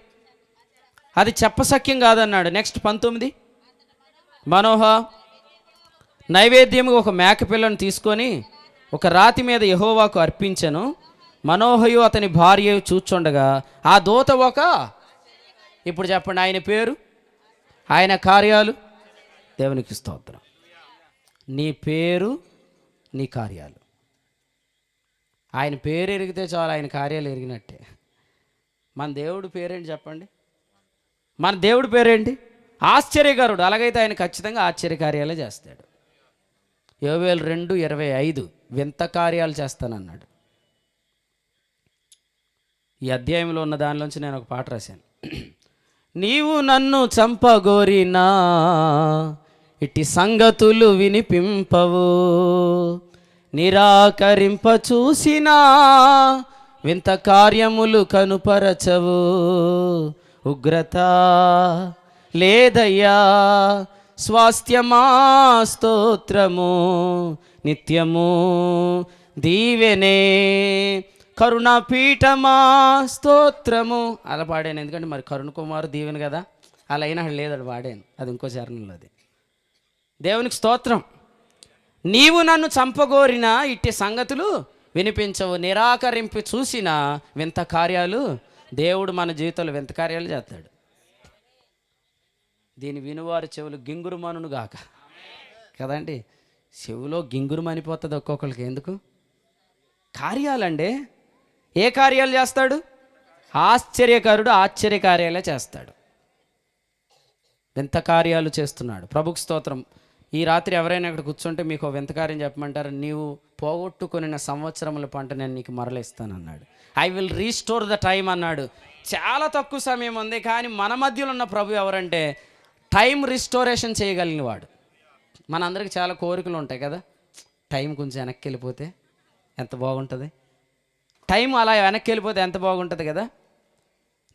అది చెప్పసఖ్యం కాదన్నాడు. నెక్స్ట్ 19 మనోహ నైవేద్యము ఒక మేక పిల్లను తీసుకొని ఒక రాతి మీద యెహోవాకు అర్పించెను. మనోహయు అతని భార్య చూచుండగా ఆ దూత ఇప్పుడు చెప్పండి, ఆయన పేరు, ఆయన కార్యాలు. దేవునికి స్తోత్రం. నీ పేరు, నీ కార్యాలు. ఆయన పేరు ఎరిగితే చాలు, ఆయన కార్యాలు ఎరిగినట్టే. మన దేవుడి పేరేంటి చెప్పండి? మన దేవుడి పేరేంటి? ఆశ్చర్యకరుడు. అలాగైతే ఆయన ఖచ్చితంగా ఆశ్చర్యకార్యాలే చేస్తాడు. యోవేలు 2:25 వింత కార్యాలు చేస్తానన్నాడు. ఈ అధ్యాయంలో ఉన్న దానిలోంచి నేను ఒక పాట రాశాను. నీవు నన్ను చంపగోరినా ఇట్టి సంగతులు వినిపింపవు, నిరాకరింప చూసినా వింత కార్యములు కనుపరచవు. ఉగ్రత లేదయ్యా స్వాస్థ్యమా స్తోత్రము, నిత్యము దీవెనే కరుణాపీఠమా స్తోత్రము. అలా పాడాను, ఎందుకంటే మరి కరుణ కుమారు దీవెన కదా, అలా అయినా లేదు, అది పాడాను, అది ఇంకో చరణంలో. అది దేవునికి స్తోత్రం. నీవు నన్ను చంపగోరిన ఇట్టి సంగతులు వినిపించవు, నిరాకరింపి చూసిన వింత కార్యాలు. దేవుడు మన జీవితంలో వింత కార్యాలు చేస్తాడు. దీని వినువారి చెవులు గింగురుమనును గాక కదండి. చెవులో గింగురుమనిపోతుంది ఒక్కొక్కరికి. ఎందుకు? కార్యాలండి. ఏ కార్యాలు చేస్తాడు? ఆశ్చర్యకరుడు ఆశ్చర్యకార్యాలే చేస్తాడు. వింత కార్యాలు చేస్తున్నాడు. ప్రభుకు స్తోత్రం. ఈ రాత్రి ఎవరైనా ఇక్కడ కూర్చుంటే మీకు వింత కార్యం చెప్పమంటారు. నీవు పోగొట్టుకున్న సంవత్సరముల పంట నేను నీకు మరలిస్తానన్నాడు. I will restore the time అన్నాడు. చాలా తక్కువ సమయం ఉంది, కానీ మన మధ్యలో ఉన్న ప్రభు ఎవరంటే టైం రిస్టోరేషన్ చేయగలిగిన వాడు. మనందరికీ చాలా కోరికలు ఉంటాయి కదా, టైం కొంచెం వెనక్కి వెళ్ళిపోతే ఎంత బాగుంటుంది, టైం అలా వెనక్కి వెళ్ళిపోతే ఎంత బాగుంటుంది కదా.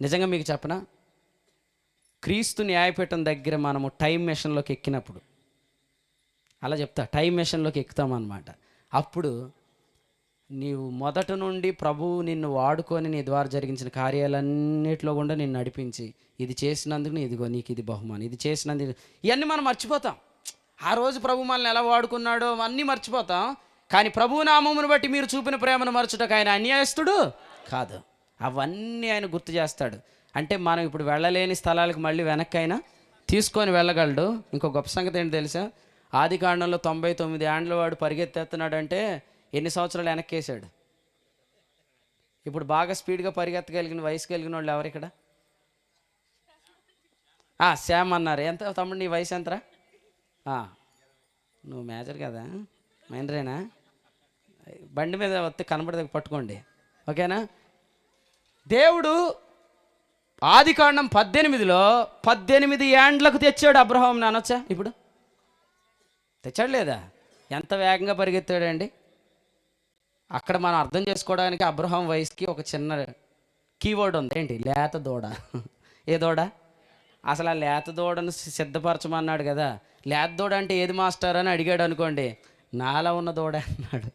నిజంగా మీకు చెప్పనా, క్రీస్తు న్యాయపీఠం దగ్గర మనము టైం మెషిన్లోకి ఎక్కినప్పుడు, అలా చెప్తా, టైం మెషిన్లోకి ఎక్కుతామన్నమాట. అప్పుడు నీవు మొదట నుండి ప్రభువు నిన్ను వాడుకొని నీ ద్వారా జరిగించిన కార్యాలన్నిటిలో కూడా నిన్ను నడిపించి, ఇది చేసినందుకు ఇదిగో నీకు ఇది బహుమానం, ఇది చేసినందుకు, ఇవన్నీ మనం మర్చిపోతాం. ఆ రోజు ప్రభు మనల్ని ఎలా వాడుకున్నాడో అన్నీ మర్చిపోతాం. కానీ ప్రభు నామమును బట్టి మీరు చూపిన ప్రేమను మరచుటకు ఆయన అన్యాయస్తుడు కాదు. అవన్నీ ఆయన గుర్తు చేస్తాడు. అంటే మనం ఇప్పుడు వెళ్ళలేని స్థలాలకు మళ్ళీ వెనక్కి అయినా తీసుకొని వెళ్ళగలడు. ఇంకో గొప్ప సంగతి ఏంటి తెలుసా? ఆదికాండంలో 99 ఏండ్ల వాడు పరిగెత్తేస్తున్నాడంటే ఎన్ని సంవత్సరాలు వెనక్కి వేసాడు. ఇప్పుడు బాగా స్పీడ్గా పరిగెత్తగలిగిన వయసు కలిగిన వాళ్ళు ఎవరు ఇక్కడ? శ్యామ్ అన్నారు. ఎంత తమ్ముడు నీ వయసు ఎంతరా? నువ్వు మేజర్ కదా, మైనరేనా? బండి మీద వస్తే కనబడి పట్టుకోండి, ఓకేనా? దేవుడు ఆదికాండం 18లో 18 ఏండ్లకు తెచ్చాడు అబ్రహాం. అనొచ్చా? ఇప్పుడు తెచ్చాడు లేదా? ఎంత వేగంగా పరిగెత్తాడండి. అక్కడ మనం అర్థం చేసుకోవడానికి అబ్రహాం వయసుకి ఒక చిన్న కీవర్డ్ ఉంది. ఏంటి? లేత దూడ. ఏ దూడ? అసలు ఆ లేత దూడను సిద్ధపరచమన్నాడు కదా. లేత దూడ అంటే ఏది మాస్టర్ అని అడిగాడు అనుకోండి, నాలా ఉన్న దూడ అన్నాడు.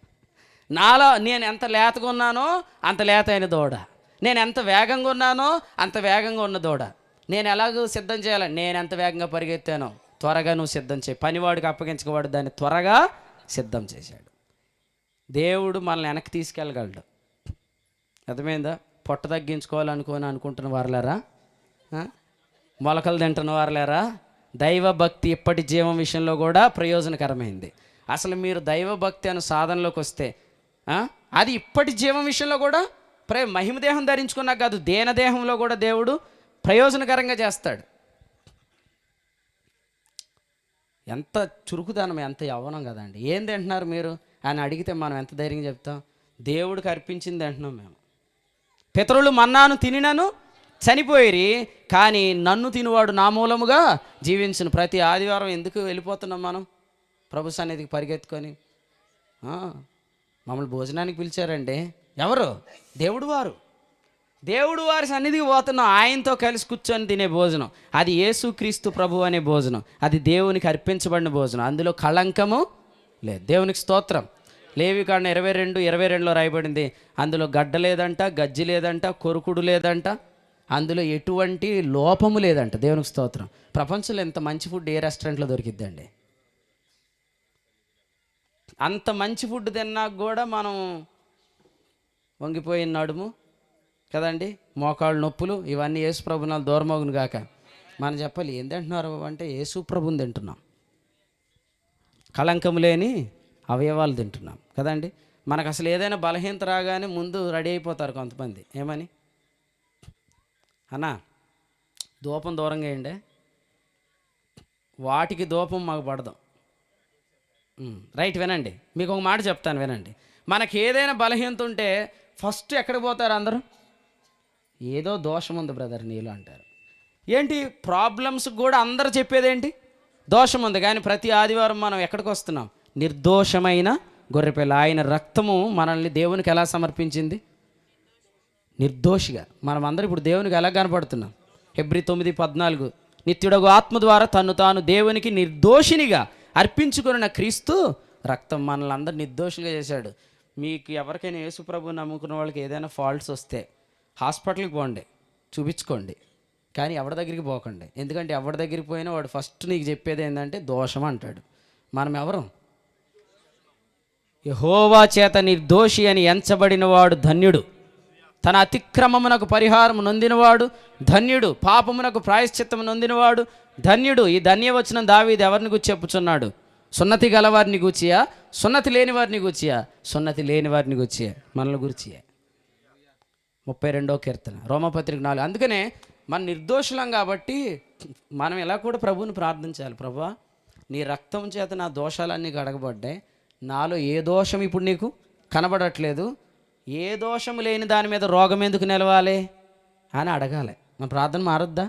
నాలో నేను ఎంత లేతగా ఉన్నానో అంత లేత అయిన దూడ, నేను ఎంత వేగంగా ఉన్నానో అంత వేగంగా ఉన్న దూడ. నేను ఎలాగో సిద్ధం చేయాలి, నేను ఎంత వేగంగా పరిగెత్తానో త్వరగా నువ్వు సిద్ధం చేయి. పనివాడికి అప్పగించకవాడు దాన్ని త్వరగా సిద్ధం చేశాడు. దేవుడు మనల్ని వెనక్కి తీసుకెళ్ళగలడు. అర్థమైందా? పొట్ట అనుకుంటున్న వారులేరా, మొలకలు తింటున్న వారులేరా, దైవభక్తి ఇప్పటి జీవం విషయంలో కూడా ప్రయోజనకరమైంది. అసలు మీరు దైవభక్తి అనే సాధనలోకి వస్తే అది ఇప్పటి జీవం విషయంలో కూడా మహిమదేహం ధరించుకున్నా కాదు, దేహంలో కూడా దేవుడు ప్రయోజనకరంగా చేస్తాడు. ఎంత చురుకుదనం, ఎంత యవ్వనం కదండి. ఏం తింటున్నారు మీరు అని అడిగితే మనం ఎంత ధైర్యంగా చెప్తాం? దేవుడికి అర్పించింది అంటున్నాం మేము. పితరులు మన్నాను తినినను చనిపోయిరి, కానీ నన్ను తినువాడు నా మూలముగా జీవించును. ప్రతి ఆదివారం ఎందుకు వెళ్ళిపోతున్నాం మనం ప్రభు సన్నిధికి పరిగెత్తుకొని? మమ్మల్ని భోజనానికి పిలిచారండి. ఎవరు? దేవుడు వారి సన్నిధికి పోతున్నాం. ఆయనతో కలిసి కూర్చొని తినే భోజనం, అది యేసుక్రీస్తు ప్రభు అనే భోజనం. అది దేవునికి అర్పించబడిన భోజనం. అందులో కళంకము లేదు. దేవునికి స్తోత్రం. లేవికాండం 22:22లో రాయబడింది, అందులో గడ్డ లేదంట, గజ్జి లేదంట, కొరుకుడు లేదంట, అందులో ఎటువంటి లోపము లేదంట. దేవునికి స్తోత్రం. ప్రపంచంలో ఎంత మంచి ఫుడ్ ఏ రెస్టారెంట్లో దొరికిద్దండి? అంత మంచి ఫుడ్ తిన్నా కూడా మనం వంగిపోయిన నడుము కదండి, మోకాళ్ళు నొప్పులు, ఇవన్నీ యేసు ప్రభునాలు దూరమోగును గాక. మనం చెప్పాలి ఏం తింటున్నారు అంటే యేసు ప్రభుని తింటున్నాం, కళంకం లేని అవయవాలు తింటున్నాం కదండి. మనకు అసలు ఏదైనా బలహీనత రాగానే ముందు రెడీ అయిపోతారు కొంతమంది, ఏమని అన్నా ధూపం దూరంగా వేయండి, వాటికి ధూపం మాకు పడదాం. రైట్, వినండి, మీకు ఒక మాట చెప్తాను వినండి. మనకి ఏదైనా బలహీనత ఉంటే ఫస్ట్ ఎక్కడికి పోతారు అందరూ? ఏదో దోషం ఉంది బ్రదర్ నీలో అంటారు. ఏంటి ప్రాబ్లమ్స్ కూడా అందరూ చెప్పేదేంటి? దోషం ఉంది. కానీ ప్రతి ఆదివారం మనం ఎక్కడికి వస్తున్నాం? నిర్దోషమైన గొర్రెపిల్ల. ఆయన రక్తము మనల్ని దేవునికి ఎలా సమర్పించింది? నిర్దోషిగా. మనం అందరూ ఇప్పుడు దేవునికి ఎలా కనపడుతున్నాం? హెబ్రీ 9:14 నిత్యుడగు ఆత్మ ద్వారా తన్ను తాను దేవునికి నిర్దోషినిగా అర్పించుకున్న క్రీస్తు రక్తం మనల్ని అందరూ నిర్దోషులుగా చేశాడు. మీకు ఎవరికైనా యేసుప్రభు నమ్ముకున్న వాళ్ళకి ఏదైనా ఫాల్ట్స్ వస్తే హాస్పిటల్కి పోండి, చూపించుకోండి, కానీ ఎవరి దగ్గరికి పోకండి. ఎందుకంటే ఎవరి దగ్గరికి పోయినా వాడు ఫస్ట్ నీకు చెప్పేది ఏంటంటే దోషం అంటాడు. మనం ఎవరం? యెహోవా చేత నిర్దోషి అని ఎంచబడిన వాడు ధన్యుడు, తన అతిక్రమమునకు పరిహారం నొందినవాడు ధన్యుడు, పాపమునకు ప్రాయశ్చిత్తము నొందినవాడు ధన్యుడు. ఈ ధన్యవచనం దావీదు ఎవరిని గూర్చి చెప్పుచున్నాడు? సున్నతి గలవారిని గూర్చియా, సున్నతి లేని వారిని గూర్చియా? సున్నతి లేని వారిని గూర్చియా, మనల్ని గూర్చియా. 32వ కీర్తన, రోమపత్రిక 4. అందుకనే మన నిర్దోషులం కాబట్టి మనం ఇలా కూడా ప్రభువుని ప్రార్థించాలి. ప్రభువా, నీ రక్తం చేత నా దోషాలన్నీ కడగబడ్డాయి, నాలో ఏ దోషం ఇప్పుడు నీకు కనబడట్లేదు, ఏ దోషము లేని దాని మీద రోగం ఎందుకు నిలవాలి అని అడగాలి. మన ప్రార్థన మారద్దా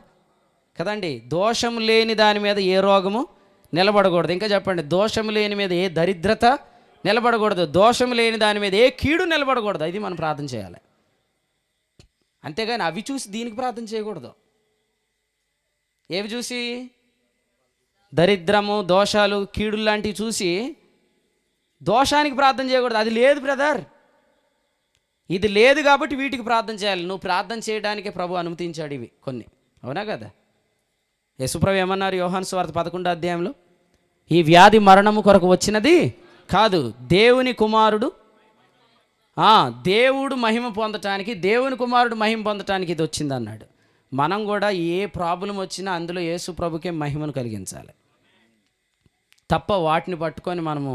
కదండి? దోషం లేని దాని మీద ఏ రోగము నిలబడకూడదు. ఇంకా చెప్పండి, దోషం లేని మీద ఏ దరిద్రత నిలబడకూడదు, దోషం లేని దాని మీద ఏ కీడు నిలబడకూడదు. ఇది మనం ప్రార్థన చేయాలి. అంతేగాని అవి చూసి దీనికి ప్రార్థన చేయకూడదు. ఏవి చూసి? దరిద్రము, దోషాలు, కీడులు లాంటివి చూసి దోషానికి ప్రార్థన చేయకూడదు. అది లేదు బ్రదర్, ఇది లేదు కాబట్టి వీటికి ప్రార్థన చేయాలి. నువ్వు ప్రార్థన చేయడానికే ప్రభు అనుమతించాడు ఇవి కొన్ని, అవునా కదా? యేసుప్రభు ఏమన్నారు యోహాను సువార్త 11వ అధ్యాయంలో? ఈ వ్యాధి మరణము కొరకు వచ్చినది కాదు, దేవుని కుమారుడు దేవుడు మహిమ పొందటానికి, దేవుని కుమారుడు మహిమ పొందటానికి ఇది వచ్చింది అన్నాడు. మనం కూడా ఏ ప్రాబ్లం వచ్చినా అందులో యేసు ప్రభుకే మహిమను కలిగించాలి తప్ప వాటిని పట్టుకొని మనము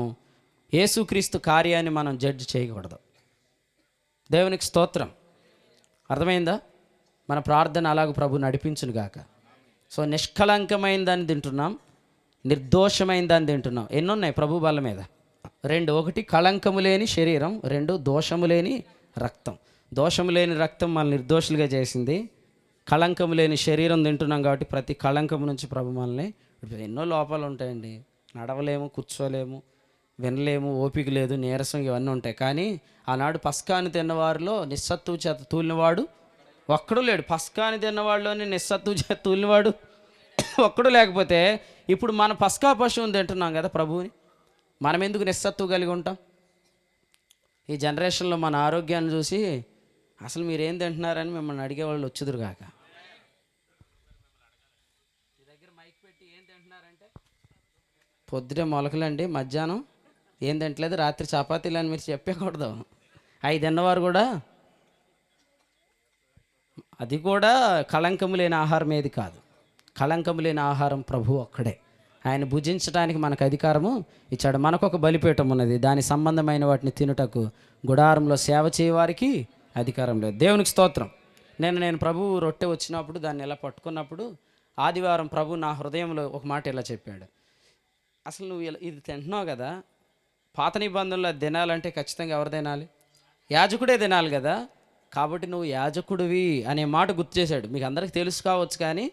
యేసుక్రీస్తు కార్యాన్ని మనం జడ్జి చేయకూడదు. దేవునికి స్తోత్రం. అర్థమైందా? మన ప్రార్థన అలాగ ప్రభు నడిపించును గాక. సో నిష్కళంకమైన దాన్ని తింటున్నాం, నిర్దోషమైన దాన్ని తింటున్నాం. ఎన్నున్నాయి ప్రభు బల్ల మీద? 2. 1 కళంకము లేని శరీరం, 2 దోషము లేని రక్తం. దోషము లేని రక్తం మనల్ని నిర్దోషులుగా చేసింది. కళంకము లేని శరీరం తింటున్నాం కాబట్టి ప్రతి కళంకము నుంచి ప్రభు మనల్ని. ఎన్నో లోపాలు ఉంటాయండి, నడవలేము, కూర్చోలేము, వినలేము, ఓపిక లేదు, నీరసం, ఇవన్నీ ఉంటాయి. కానీ ఆనాడు పస్కాని తిన్నవారిలో నిస్సత్తువు చేత తూలినవాడు ఒక్కడు లేడు. పస్కాని తిన్నవాడిలోని నిస్సత్తువు చేత తూలినవాడు ఒక్కడు లేకపోతే ఇప్పుడు మన పస్కా పశువుని తింటున్నాం కదా ప్రభువుని, మనం ఎందుకు నిస్సత్తువు కలిగి ఉంటాం? ఈ జనరేషన్లో మన ఆరోగ్యాన్ని చూసి అసలు మీరేం తింటున్నారని మిమ్మల్ని అడిగేవాళ్ళు వచ్చుదురు కాక. మీ దగ్గర మైక్ పెట్టి ఏం తింటున్నారంటే పొద్దుటే మొలకలండి, మధ్యాహ్నం ఏం తింటలేదు, రాత్రి చపాతీలు అని మీరు చెప్పకూడదు. 5 తిన్నవారు కూడా, అది కూడా కళంకము లేని ఆహారం ఏది కాదు. కళంకము లేని ఆహారం ప్రభు ఒక్కడే. ఆయన భుజించడానికి మనకు అధికారము ఇచ్చాడు. మనకు ఒక బలిపీఠం ఉన్నది, దాని సంబంధమైన వాటిని తినుటకు గుడారంలో సేవ చేయవారికి అధికారం లేదు. దేవునికి స్తోత్రం. నేను ప్రభువు రొట్టె వచ్చినప్పుడు దాన్ని ఇలా పట్టుకున్నప్పుడు ఆదివారం ప్రభు నా హృదయంలో ఒక మాట ఇలా చెప్పాడు, అసలు నువ్వు ఇది తింటున్నావు కదా, పాత నిబంధనలో తినాలంటే ఖచ్చితంగా ఎవరు తినాలి? యాజకుడే తినాలి కదా, కాబట్టి నువ్వు యాజకుడివి అనే మాట గుర్తు చేశాడు. మీకు అందరికీ తెలుసు కావచ్చు, కానీ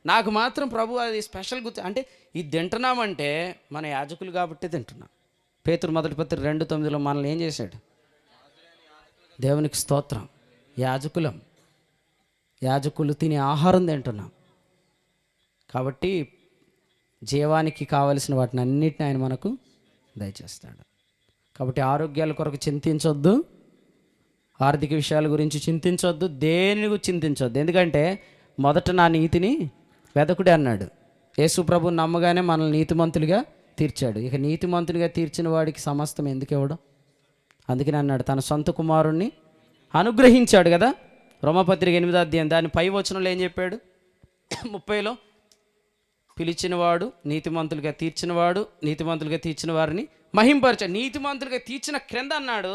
నాకు మాత్రం ప్రభు అది స్పెషల్ గుర్తు. అంటే ఇది తింటున్నామంటే మన యాజకులు కాబట్టి తింటున్నాం. పేతురు 1 పత్రిక 2:9 మనల్ని ఏం చేశాడు? దేవునికి స్తోత్రం. యాజకులు తినే ఆహారం తింటున్నాం కాబట్టి జీవానికి కావలసిన వాటిని అన్నిటిని ఆయన మనకు దయచేస్తాడు. కాబట్టి ఆరోగ్యాల కొరకు చింతించొద్దు, ఆర్థిక విషయాల గురించి చింతించొద్దు, దేని గురించి చింతించొద్దు. ఎందుకంటే మొదట నా నీతిని వెదకుడే అన్నాడు. యేసు ప్రభు నమ్మగానే మనల్ని నీతిమంతులుగా తీర్చాడు. ఇక నీతిమంతునిగా తీర్చిన వాడికి సమస్తం ఎందుకు ఇవ్వడం? అందుకని అన్నాడు, తన సొంత కుమారుణ్ణి అనుగ్రహించాడు కదా. రోమపత్రిక 8వ అధ్యాయం దాని పై వచనంలో ఏం చెప్పాడు? 30లో పిలిచినవాడు నీతిమంతులుగా తీర్చినవాడు నీతిమంతులుగా తీర్చిన వారిని మహింపరచాడు. నీతిమంతులుగా తీర్చిన క్రింద అన్నాడు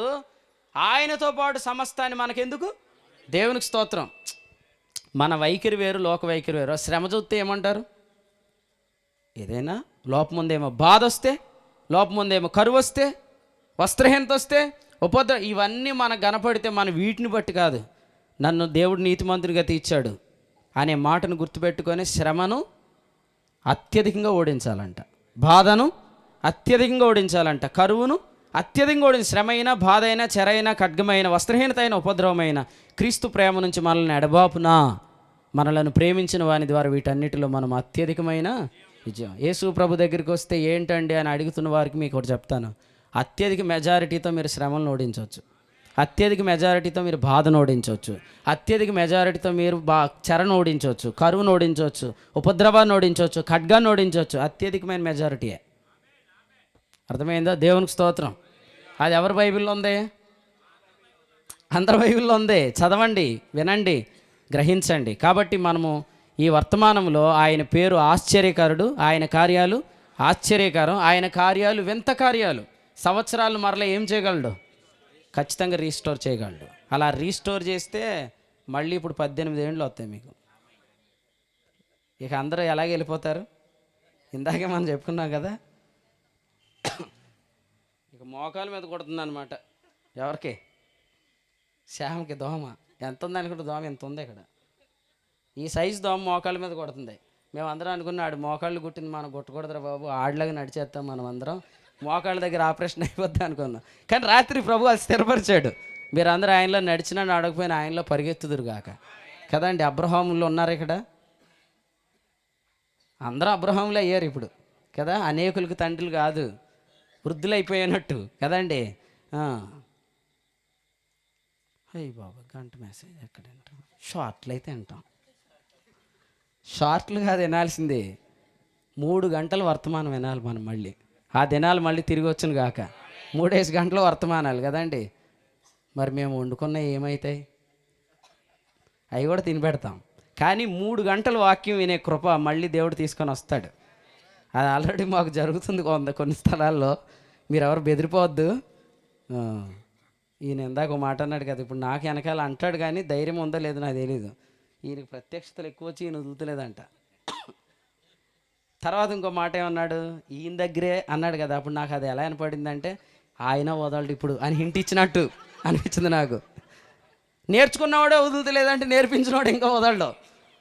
ఆయనతో పాటు సమస్తాన్ని మనకెందుకు? దేవునికి స్తోత్రం. మన వైఖరి వేరు, లోక వైఖరి వేరు. శ్రమ చూస్తే ఏమంటారు? ఏదైనా లోపం ఉందేమో, బాధ వస్తే లోపం ఉందేమో, కరువు వస్తే, వస్త్రహీనత వస్తే, ఇవన్నీ మనకు కనపడితే మనం వీటిని బట్టి కాదు, నన్ను దేవుడు నీతిమంతుడిగా తీర్చాడు అనే మాటను గుర్తుపెట్టుకొని శ్రమను అత్యధికంగా ఓడించాలంట, బాధను అత్యధికంగా ఓడించాలంట, కరువును అత్యధికంగా ఓడించి, శ్రమ అయినా, బాధ అయినా, చెరైనా, ఖడ్గమైన, వస్త్రహీనత అయిన, ఉపద్రవమైన క్రీస్తు ప్రేమ నుంచి మనల్ని ఎడబాపునా మనలను ప్రేమించిన వాని ద్వారా వీటన్నిటిలో మనం అత్యధికమైన విజయం. యేసు ప్రభు దగ్గరికి వస్తే ఏంటండి అని అడుగుతున్న వారికి మీకు ఒకటి చెప్తాను, అత్యధిక మెజారిటీతో మీరు శ్రమలను ఓడించవచ్చు, అత్యధిక మెజారిటీతో మీరు బాధను ఓడించవచ్చు, అత్యధిక మెజారిటీతో మీరు చెరను ఓడించవచ్చు, కరువును ఓడించవచ్చు, ఉపద్రవాన్ని ఓడించవచ్చు, ఖడ్గాన్ని ఓడించవచ్చు. అత్యధికమైన మెజారిటీయే. అర్థమైందా? దేవునికి స్తోత్రం. అది ఎవరి బైబిల్లో ఉంది? అందరి బైబిల్లో ఉంది. చదవండి, వినండి, గ్రహించండి. కాబట్టి మనము ఈ వర్తమానంలో ఆయన పేరు ఆశ్చర్యకరుడు, ఆయన కార్యాలు ఆశ్చర్యకరం, ఆయన కార్యాలు వింత కార్యాలు. సంవత్సరాలు మరలా ఏం చేయగలడు? ఖచ్చితంగా రీస్టోర్ చేయగలడు. అలా రీస్టోర్ చేస్తే మళ్ళీ ఇప్పుడు 18 ఏళ్ళు వస్తాయి మీకు. ఇక అందరూ ఎలాగ వెళ్ళిపోతారు? ఇందాకే మనం చెప్పుకున్నాం కదా, ఇక మోకాల మీద కొడుతుంది అనమాట. ఎవరికి? శ్యామకి దోమ. ఎంత ఉంది అనుకుంటే దోమ ఎంత ఉంది ఇక్కడ. ఈ సైజు దోమ మోకాళ్ళ మీద కొడుతుంది. మేము అందరం అనుకున్నాడు మోకాళ్ళు కుట్టింది మనం కొట్టకూడదురా బాబు, ఆడలాగా నడిచేస్తాం మనం అందరం, మోకాళ్ళ దగ్గర ఆపరేషన్ అయిపోద్ది అనుకున్నాం. కానీ రాత్రి ప్రభు అది స్థిరపరిచాడు. మీరు అందరూ ఆయనలో నడిచినా నడకపోయినా ఆయనలో పరిగెత్తుదురు గాక కదండి. అబ్రహాములు ఉన్నారు ఇక్కడ, అందరూ అబ్రహాములు అయ్యారు ఇప్పుడు కదా, అనేకులకు తండ్రులు కాదు, వృద్ధులు అయిపోయినట్టు కదండి. అయ్యి బాబా, గంట మెసేజ్ ఎక్కడ వింటాం? షార్ట్లు అయితే వింటాం. షార్ట్లు కాదు వినాల్సింది, 3 గంటల వర్తమానం వినాలి మనం. మళ్ళీ ఆ దినాలు మళ్ళీ తిరిగి వచ్చును గాక. 3 గంటల వర్తమానాలు కదండి. మరి మేము వండుకున్నవి ఏమవుతాయి? అవి కూడా తిని పెడతాం. కానీ 3 గంటల వాక్యం వినే కృప మళ్ళీ దేవుడు తీసుకొని వస్తాడు. అది ఆల్రెడీ మాకు జరుగుతుంది కొన్ని స్థలాల్లో. మీరు ఎవరు బెదిరిపోవద్దు. ఈయన ఇందాక ఒక మాట అన్నాడు కదా, ఇప్పుడు నాకు వెనకాల అంటాడు కానీ ధైర్యం ఉందో లేదో నాకు తెలీదు. ఈయనకి ప్రత్యక్షతలు ఎక్కువ వచ్చి ఈయన వదులుతలేదంట. తర్వాత ఇంకో మాట ఏమన్నాడు, ఈయన దగ్గరే అన్నాడు కదా, అప్పుడు నాకు అది ఎలా వినపడిందంటే ఆయన వదలడు ఇప్పుడు అని హింట్ ఇచ్చినట్టు అనిపించింది నాకు. నేర్చుకున్నవాడే వదులుతలేదంటే నేర్పించినవాడు ఇంకా వదలడు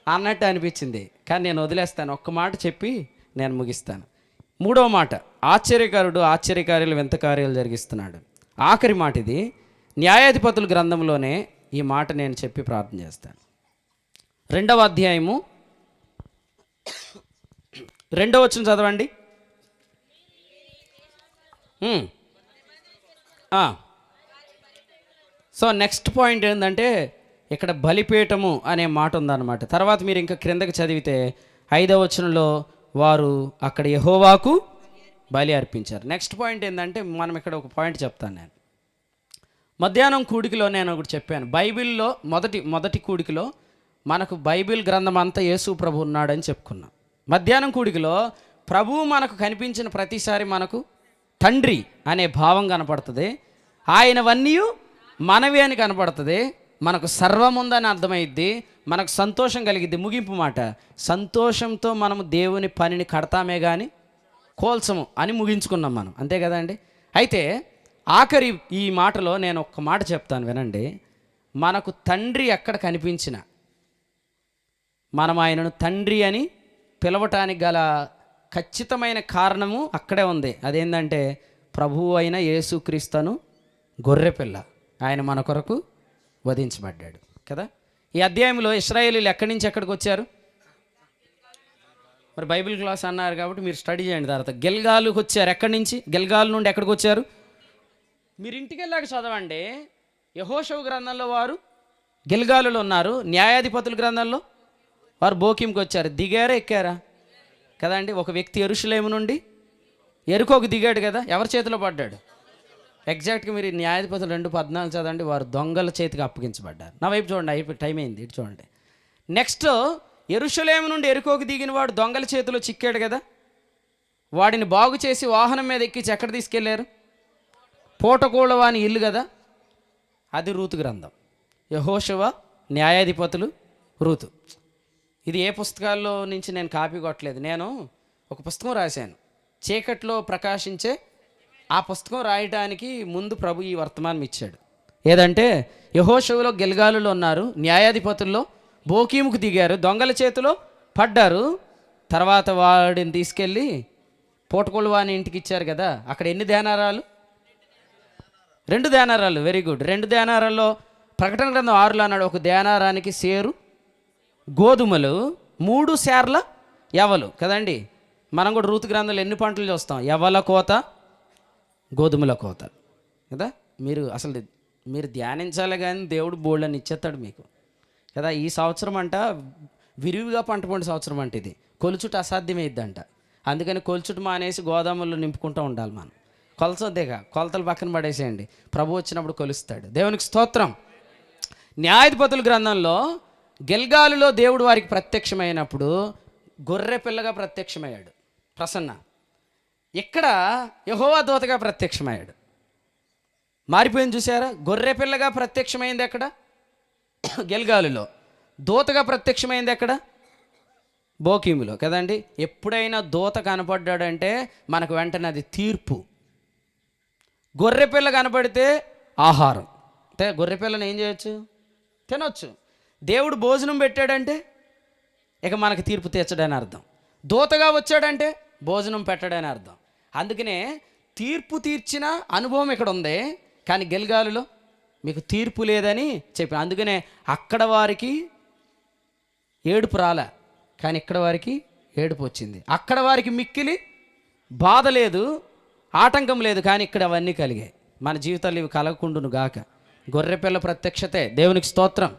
అన్నట్టు అనిపించింది. కానీ నేను వదిలేస్తాను, ఒక్క మాట చెప్పి నేను ముగిస్తాను. 3వ మాట, ఆశ్చర్యకారుడు ఆశ్చర్యకార్యాలు వింత కార్యాలు జరిగిస్తున్నాడు. ఆఖరి మాట ఇది. న్యాయాధిపతుల గ్రంథంలోనే ఈ మాట నేను చెప్పి ప్రార్థన చేస్తాను. 2వ అధ్యాయము 2వ వచనం చదవండి. సో నెక్స్ట్ పాయింట్ ఏంటంటే ఇక్కడ బలిపీఠము అనే మాట ఉందన్నమాట. తర్వాత మీరు ఇంకా క్రిందకి చదివితే 5వ వచనంలో వారు అక్కడ యెహోవాకు బలి అర్పించారు. నెక్స్ట్ పాయింట్ ఏంటంటే మనం ఇక్కడ ఒక పాయింట్ చెప్తాను నేను. మధ్యాహ్నం కూడికలో నేను ఒకటి చెప్పాను. బైబిల్లో మొదటి కూడికలో మనకు బైబిల్ గ్రంథం అంతా యేసు ప్రభు ఉన్నాడని చెప్పుకున్నాం. మధ్యాహ్నం కూడికలో ప్రభువు మనకు కనిపించిన ప్రతిసారి మనకు తండ్రి అనే భావం కనపడుతుంది. ఆయనవన్నీ మనవి అని కనపడుతుంది. మనకు సర్వం ఉందని అర్థమైద్ది, మనకు సంతోషం కలిగిద్ది. ముగింపు మాట, సంతోషంతో మనము దేవుని పనిని కడతామే కానీ కోల్సము అని ముగించుకున్నాం మనం, అంతే కదండి. అయితే ఆఖరి ఈ మాటలో నేను ఒక్క మాట చెప్తాను వినండి. మనకు తండ్రి ఎక్కడ కనిపించిన మనం ఆయనను తండ్రి అని పిలవటానికి గల ఖచ్చితమైన కారణము అక్కడే ఉంది. అదేంటంటే ప్రభువు అయిన యేసుక్రీస్తును గొర్రెపిల్ల, ఆయన మన కొరకు వధించబడ్డాడు కదా. ఈ అధ్యాయంలో ఇశ్రాయేలీలు ఎక్కడి నుంచి ఎక్కడికి వచ్చారు? మరి బైబిల్ క్లాస్ అన్నారు కాబట్టి మీరు స్టడీ చేయండి. తర్వాత గిల్గాలుకి వచ్చారు. ఎక్కడి నుంచి? గిల్గాల్ నుండి ఎక్కడికి వచ్చారు? మీరు ఇంటికి వెళ్ళాక చదవండి. యెహోషువ గ్రంథంలో వారు గిల్గాలులో ఉన్నారు. న్యాయాధిపతుల గ్రంథంలో వారు బోకింకి వచ్చారు. దిగారా ఎక్కారా? కదండి. ఒక వ్యక్తి యెరూషలేము నుండి యెరికోకు దిగాడు కదా, ఎవరి చేతిలో పడ్డాడు? ఎగ్జాక్ట్గా మీరు న్యాయాధిపతులు 2:14 చదవండి. వారు దొంగల చేతికి అప్పగించబడ్డారు. నా వైపు చూడండి, అయిపోయి టైం అయింది, ఇటు చూడండి. నెక్స్ట్, యెరూషలేము నుండి యెరికోకు దిగిన వాడు దొంగల చేతిలో చిక్కాడు కదా, వాడిని బాగు చేసి వాహనం మీద ఎక్కించి ఎక్కడ తీసుకెళ్లారు? పూటకూళ్ళవాని ఇల్లు కదా, అది రూతు గ్రంథం. యెహోషువ, న్యాయాధిపతులు, రూతు. ఇది ఏ పుస్తకాల్లో నుంచి నేను కాపీ కొట్టలేదు. నేను ఒక పుస్తకం రాశాను, చీకట్లో ప్రకాశించే. ఆ పుస్తకం రాయడానికి ముందు ప్రభు ఈ వర్తమానం ఇచ్చాడు. ఏదంటే, యెహోషువలో గిల్గాలులో ఉన్నారు, న్యాయాధిపతుల్లో బోకీముకు దిగారు, దొంగల చేతిలో పడ్డారు. తర్వాత వాడిని తీసుకెళ్ళి పూటకొలువాని ఇంటికి ఇచ్చారు కదా, అక్కడ ఎన్ని దేనారాలు? 2 దేనారాలు. Very good. 2 దేనారాల్లో ప్రకటన గ్రంథం 6లో అన్నాడు, ఒక దేనారానికి సేరు గోధుమలు, 3 సేర్ల యవలు కదండి. మనం కూడా రూతు గ్రంథంలో ఎన్ని పంటలు చూస్తాం? యవల కోత, గోధుమల కోత కదా. మీరు ధ్యానించాలి, కానీ దేవుడు బోల్డని ఇచ్చేస్తాడు మీకు కదా. ఈ సంవత్సరం అంట విరివిగా పంట పండు సంవత్సరం అంటే ఇది. కొలుచుట అసాధ్యమైద్దంట. అందుకని కొలుచుట మానేసి గోదాముల్లో నింపుకుంటూ ఉండాలి మనం. కొలసొద్దేగా, కొలతలు పక్కన పడేసేయండి, ప్రభు వచ్చినప్పుడు కొలుస్తాడు. దేవునికి స్తోత్రం. న్యాయాధిపతుల గ్రంథంలో గిల్గాలులో దేవుడు వారికి ప్రత్యక్షమైనప్పుడు గొర్రె పిల్లగా ప్రత్యక్షమయ్యాడు ప్రసన్న. ఇక్కడ యెహోవా దూతగా ప్రత్యక్షమయ్యాడు. మారిపోయింది చూసారా? గొర్రె పిల్లగా ప్రత్యక్షమైంది ఎక్కడ? గిల్గాలులో. దూతగా ప్రత్యక్షమైంది ఎక్కడ? బోకీములో కదండి. ఎప్పుడైనా దూత కనపడ్డాడంటే మనకు వెంటనే అది తీర్పు. గొర్రె పిల్ల కనపడితే ఆహారం. అంటే గొర్రె పిల్లని ఏం చేయొచ్చు? తినొచ్చు. దేవుడు భోజనం పెట్టాడంటే ఇక మనకు తీర్పు తీర్చడని అర్థం. దూతగా వచ్చాడంటే భోజనం పెట్టడని అర్థం. అందుకనే తీర్పు తీర్చిన అనుభవం ఇక్కడ ఉంది, కానీ గిల్గాలులో మీకు తీర్పు లేదని చెప్పి. అందుకనే అక్కడ వారికి ఏడుపు రాలే, కానీ ఇక్కడ వారికి ఏడుపు వచ్చింది. అక్కడ వారికి మిక్కిలి బాధ లేదు, ఆటంకం లేదు, కానీ ఇక్కడ అవన్నీ కలిగాయి. మన జీవితాలు ఇవి కలగకుండును గాక. గొర్రెపిల్ల ప్రత్యక్షతే. దేవునికి స్తోత్రం.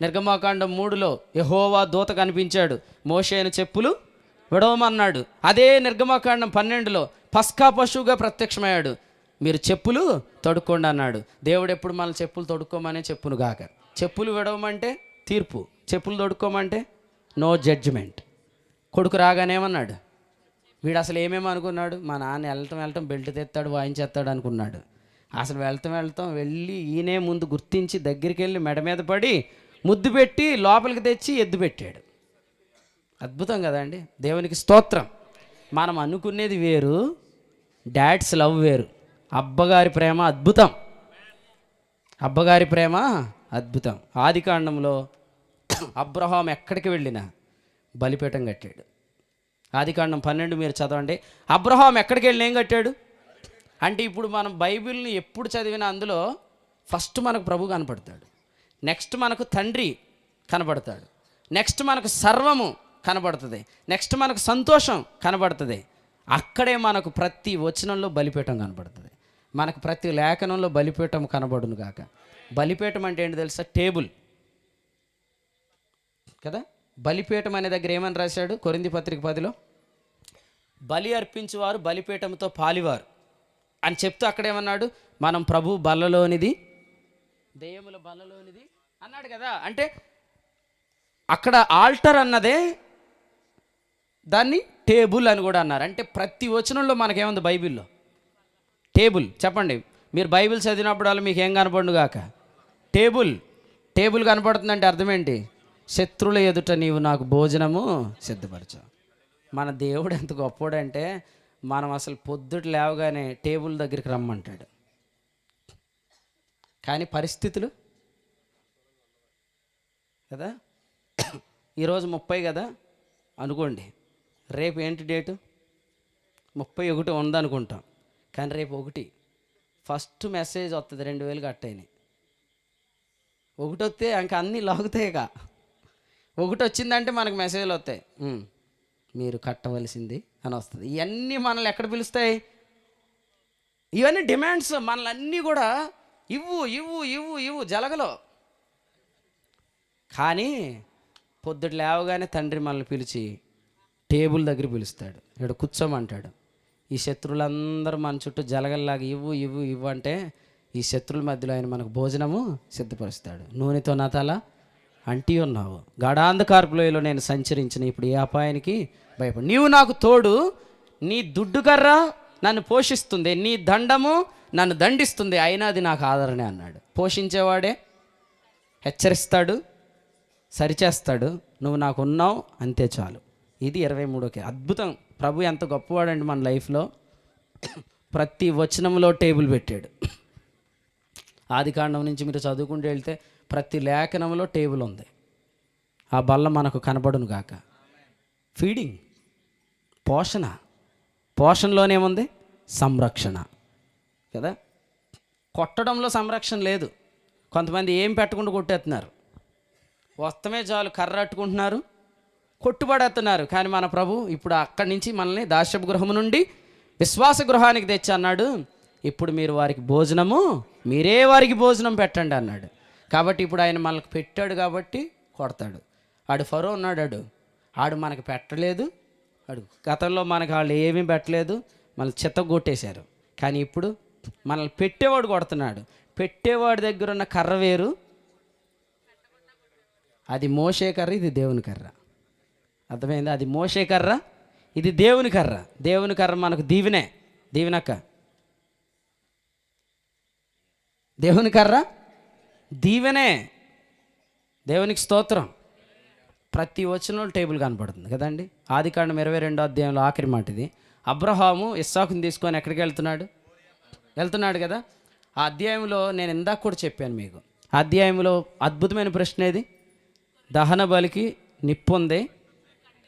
నిర్గమాకాండం 3లో యెహోవా దూత కనిపించాడు, మోషేను చెప్పులు విడవమన్నాడు. అదే నిర్గమాకాండం 12లో పస్కా పశువుగా ప్రత్యక్షమయ్యాడు, మీరు చెప్పులు తొడుక్కోండి అన్నాడు. దేవుడు ఎప్పుడు మన చెప్పులు తొడుక్కోమనే చెప్పును గాక. చెప్పులు విడవమంటే తీర్పు, చెప్పులు తొడుక్కోమంటే నో జడ్జిమెంట్. కొడుకు రాగానేమన్నాడు? వీడు అసలు ఏమేమి అనుకున్నాడు? మా నాన్న వెళ్ళటం బెల్ట్ తెస్తాడు, వాయించేస్తాడు అనుకున్నాడు. అసలు వెళ్తాం వెళ్ళి ఈయనే ముందు గుర్తించి దగ్గరికి వెళ్ళి మెడ మీద పడి ముద్దు పెట్టి లోపలికి తెచ్చి ఎద్దు పెట్టాడు. అద్భుతం కదండి. దేవునికి స్తోత్రం. మనం అనుకునేది వేరు, డాడ్స్ లవ్ వేరు. అబ్బగారి ప్రేమ అద్భుతం, అబ్బగారి ప్రేమ అద్భుతం. ఆదికాండంలో అబ్రహాం ఎక్కడికి వెళ్ళినా బలిపీఠం కట్టాడు. ఆదికాండం 12 మీరు చదవండి. అబ్రహాం ఎక్కడికి వెళ్ళినా ఏం కట్టాడు అంటే, ఇప్పుడు మనం బైబిల్ని ఎప్పుడు చదివినా అందులో ఫస్ట్ మనకు ప్రభు కనపడతాడు, నెక్స్ట్ మనకు తండ్రి కనపడతాడు, నెక్స్ట్ మనకు సర్వము కనబడుతుంది, నెక్స్ట్ మనకు సంతోషం కనబడుతుంది. అక్కడే మనకు ప్రతి వచనంలో బలిపీఠం కనబడుతుంది, మనకు ప్రతి లేఖనంలో బలిపీఠం కనబడును గాక. బలిపీఠం అంటే ఏంటి తెలుసా? టేబుల్ కదా. బలిపీఠం అనే దగ్గర ఏమని రాశాడు? కొరింథీ పత్రిక 10లో బలి అర్పించువారు బలిపీఠంతో పాలివారు అని చెప్తూ అక్కడేమన్నాడు? మనం ప్రభు బల్లలోనిది, దెయ్యముల బల్లలోనిది అన్నాడు కదా. అంటే అక్కడ ఆల్టర్ అన్నదే దాన్ని టేబుల్ అని కూడా అన్నారు. అంటే ప్రతి వచనంలో మనకేముంది బైబిల్లో? టేబుల్. చెప్పండి, మీరు బైబిల్ చదివినప్పుడు వాళ్ళు మీకు ఏం కనపడును గాక? టేబుల్. టేబుల్ కనపడుతుందంటే అర్థం ఏంటి? శత్రువుల ఎదుట నీవు నాకు భోజనము సిద్ధపరచావు. మన దేవుడు ఎంత గొప్పోడంటే, మనం అసలు పొద్దుట లేవగానే టేబుల్ దగ్గరికి రమ్మంటాడు, కానీ పరిస్థితులు కదా. ఈరోజు 30 కదా అనుకోండి, రేపు ఏంటి డేటు? 31 ఉందనుకుంటాం, కానీ రేపు 1 ఫస్ట్ మెసేజ్ వస్తుంది, 2000 కట్టయినాయి. 1 వస్తే ఇంకా అన్నీ లాగుతాయి. 1 వచ్చిందంటే మనకు మెసేజ్లు వస్తాయి, మీరు కట్టవలసింది అని వస్తుంది. ఇవన్నీ మనల్ని ఎక్కడ పిలుస్తాయి? ఇవన్నీ డిమాండ్స్ మనల్ని అన్నీ కూడా ఇవ్వు ఇవ్వు ఇవ్వు ఇవ్వు జలగలో. కానీ పొద్దుట లేవగానే తండ్రి మనల్ని పిలిచి టేబుల్ దగ్గర పిలుస్తాడు, ఇక్కడ కూర్చోమంటాడు. ఈ శత్రువులందరూ మన చుట్టూ జలగల్లాగా ఇవ్వు ఇవ్వు ఇవ్వు అంటే ఈ శత్రువుల మధ్యలో ఆయన మనకు భోజనము సిద్ధపరుస్తాడు. నూనెతో నా తల అంటి ఉన్నావు, గాఢాంధకారపులోయలో నేను సంచరించిన, ఇప్పుడు ఏ అపాయానికి భయపడు. నీవు నాకు తోడు, నీ దుడ్డు కర్ర నన్ను పోషిస్తుంది, నీ దండము నన్ను దండిస్తుంది, అయినా అది నాకు ఆదరణే అన్నాడు. పోషించేవాడే హెచ్చరిస్తాడు, సరిచేస్తాడు, నువ్వు నాకు ఉన్నావు అంతే చాలు. ఇది 23కే అద్భుతం. ప్రభు ఎంత గొప్పవాడండి మన లైఫ్లో. ప్రతి వచనంలో టేబుల్ పెట్టాడు. ఆదికాండం నుంచి మీరు చదువుకుంటూ వెళ్తే ప్రతి లేఖనంలో టేబుల్ ఉంది. ఆ బల్ల మనకు కనబడును గాక. ఫీడింగ్, పోషణలోనేముంది సంరక్షణ కదా. కొట్టడంలో సంరక్షణ లేదు. కొంతమంది ఏం పెట్టకుండా కొట్టేస్తున్నారు, వస్తమే చాలు కర్ర అట్టుకుంటున్నారు, కొట్టుబడేస్తున్నారు. కానీ మన ప్రభు ఇప్పుడు అక్కడి నుంచి మనల్ని దాస్యపు గృహము నుండి విశ్వాస గృహానికి తెచ్చి అన్నాడు, ఇప్పుడు మీరు వారికి భోజనము, మీరే వారికి భోజనం పెట్టండి అన్నాడు. కాబట్టి ఇప్పుడు ఆయన మనకు పెట్టాడు కాబట్టి కొడతాడు. ఆడు ఫరో ఉన్నాడు, ఆడు మనకు పెట్టలేదు, ఆడు గతంలో మనకు వాళ్ళు ఏమీ పెట్టలేదు, మనల్ని చిత్తగొట్టేశారు. కానీ ఇప్పుడు మనల్ని పెట్టేవాడు కొడుతున్నాడు. పెట్టేవాడి దగ్గర ఉన్న కర్ర వేరు, అది మోషే కర్ర, ఇది దేవుని కర్ర. అర్థమైంది? అది మోషే కర్ర, ఇది దేవుని కర్ర. దేవుని కర్ర మనకు దీవెనక్క. దేవుని కర్ర దీవెనే. దేవునికి స్తోత్రం. ప్రతి వచనంలో టేబుల్ కనపడుతుంది కదండి. ఆదికాండం 22వ అధ్యాయంలో ఆఖరి మాట ఇది. అబ్రహాము ఇస్సాకుని తీసుకొని ఎక్కడికి వెళ్తున్నాడు కదా. ఆ అధ్యాయంలో నేను ఇందాక కూడా చెప్పాను మీకు. ఆ అధ్యాయంలో అద్భుతమైన ప్రశ్న ఏది? దహన బలికి నిప్పు ఉంది,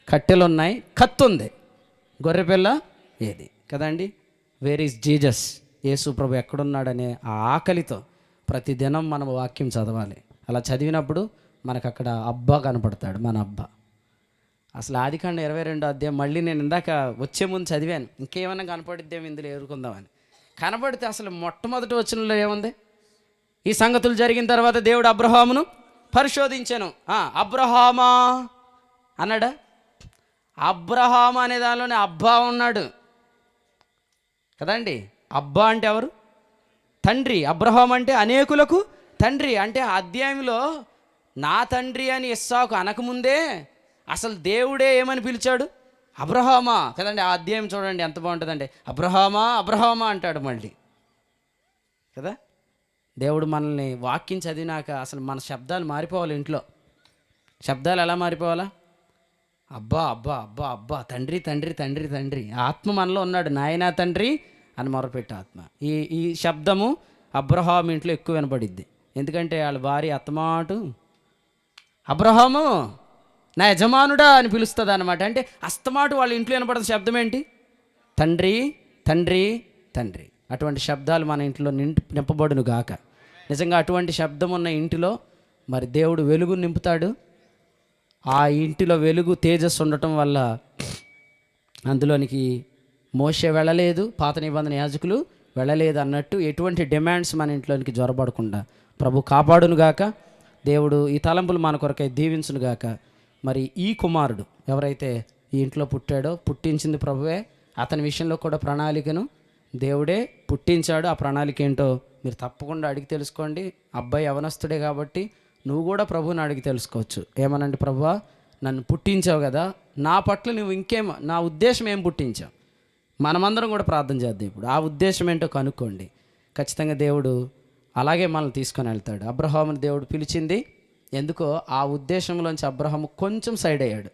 కట్టెలు ఉన్నాయి, కత్తి ఉంది, గొర్రెపిల్ల ఏది కదండి. Where is Jesus? యేసు ప్రభు ఎక్కడున్నాడనే ఆ ఆకలితో ప్రతిదినం మనం వాక్యం చదవాలి. అలా చదివినప్పుడు మనకు అక్కడ అబ్బా కనపడతాడు, మన అబ్బా. అసలు ఆదికాండం 22వ అధ్యాయం మళ్ళీ నేను ఇందాక వచ్చే ముందు చదివాను, ఇంకేమైనా కనపడిద్దేమో ఇందులో ఎదుర్కొందామని. కనపడితే అసలు మొట్టమొదటి వచనంలో ఏముంది? ఈ సంగతులు జరిగిన తర్వాత దేవుడు అబ్రహామును పరిశోధించాను. అబ్రహామా అన్నాడా? అబ్రహాం అనే దానిలోనే అబ్బా ఉన్నాడు కదండి. అబ్బా అంటే ఎవరు? తండ్రి. అబ్రహాం అంటే అనేకులకు తండ్రి. అంటే ఆ అధ్యాయంలో నా తండ్రి అని ఇస్సాకు అనకముందే అసలు దేవుడే ఏమని పిలిచాడు? అబ్రహామా కదండి. ఆ అధ్యాయం చూడండి ఎంత బాగుంటుందండి. అబ్రహామా అంటాడు మళ్ళీ కదా. దేవుడు మనల్ని వాక్యం చదివినాక అసలు మన శబ్దాలు మారిపోవాలి. ఇంట్లో శబ్దాలు ఎలా మారిపోవాలా? అబ్బా అబ్బా అబ్బా అబ్బా, తండ్రి తండ్రి తండ్రి తండ్రి. ఆత్మ మనలో ఉన్నాడు, నాయనా తండ్రి అని మొరపెట్టే ఆత్మ. ఈ శబ్దము అబ్రహాం ఇంట్లో ఎక్కువ వినపడిద్ది. ఎందుకంటే వాళ్ళ భార్య అత్తమాటు అబ్రహాము నా యజమానుడా అని పిలుస్తుంది అనమాట. అంటే అస్తమాటు వాళ్ళ ఇంట్లో వినపడిన శబ్దం ఏంటి? తండ్రి తండ్రి తండ్రి. అటువంటి శబ్దాలు మన ఇంట్లో నింపబడును గాక. నిజంగా అటువంటి శబ్దం ఉన్న ఇంటిలో మరి దేవుడు వెలుగు నింపుతాడు. ఆ ఇంటిలో వెలుగు తేజస్సు ఉండటం వల్ల అందులోనికి మోషే వెళ్ళలేదు, పాత నిబంధన యాజకులు వెళ్ళలేదు అన్నట్టు ఎటువంటి డిమాండ్స్ మన ఇంట్లోనికి జొరబడకుండా ప్రభు కాపాడునుగాక. దేవుడు ఈ తలంపులు మన కొరకై దీవించునుగాక. మరి ఈ కుమారుడు ఎవరైతే ఈ ఇంట్లో పుట్టాడో, పుట్టించింది ప్రభువే, అతని విషయంలో కూడా ప్రణాళికను దేవుడే పుట్టించాడు. ఆ ప్రణాళిక ఏంటో మీరు తప్పకుండా అడిగి తెలుసుకోండి. అబ్బాయి యవనస్తుడే కాబట్టి నువ్వు కూడా ప్రభువుని అడిగి తెలుసుకోవచ్చు. ఏమనండి, ప్రభువా నన్ను పుట్టించావు కదా, నా పట్ల నువ్వు నా ఉద్దేశం ఏం పుట్టించావు? మనమందరం కూడా ప్రార్థన చేద్దాం ఇప్పుడు. ఆ ఉద్దేశం ఏంటో కనుక్కోండి. ఖచ్చితంగా దేవుడు అలాగే మనల్ని తీసుకొని వెళ్తాడు. అబ్రహాముని దేవుడు పిలిచింది ఎందుకో ఆ ఉద్దేశంలోంచి అబ్రహాము కొంచెం సైడ్ అయ్యాడు,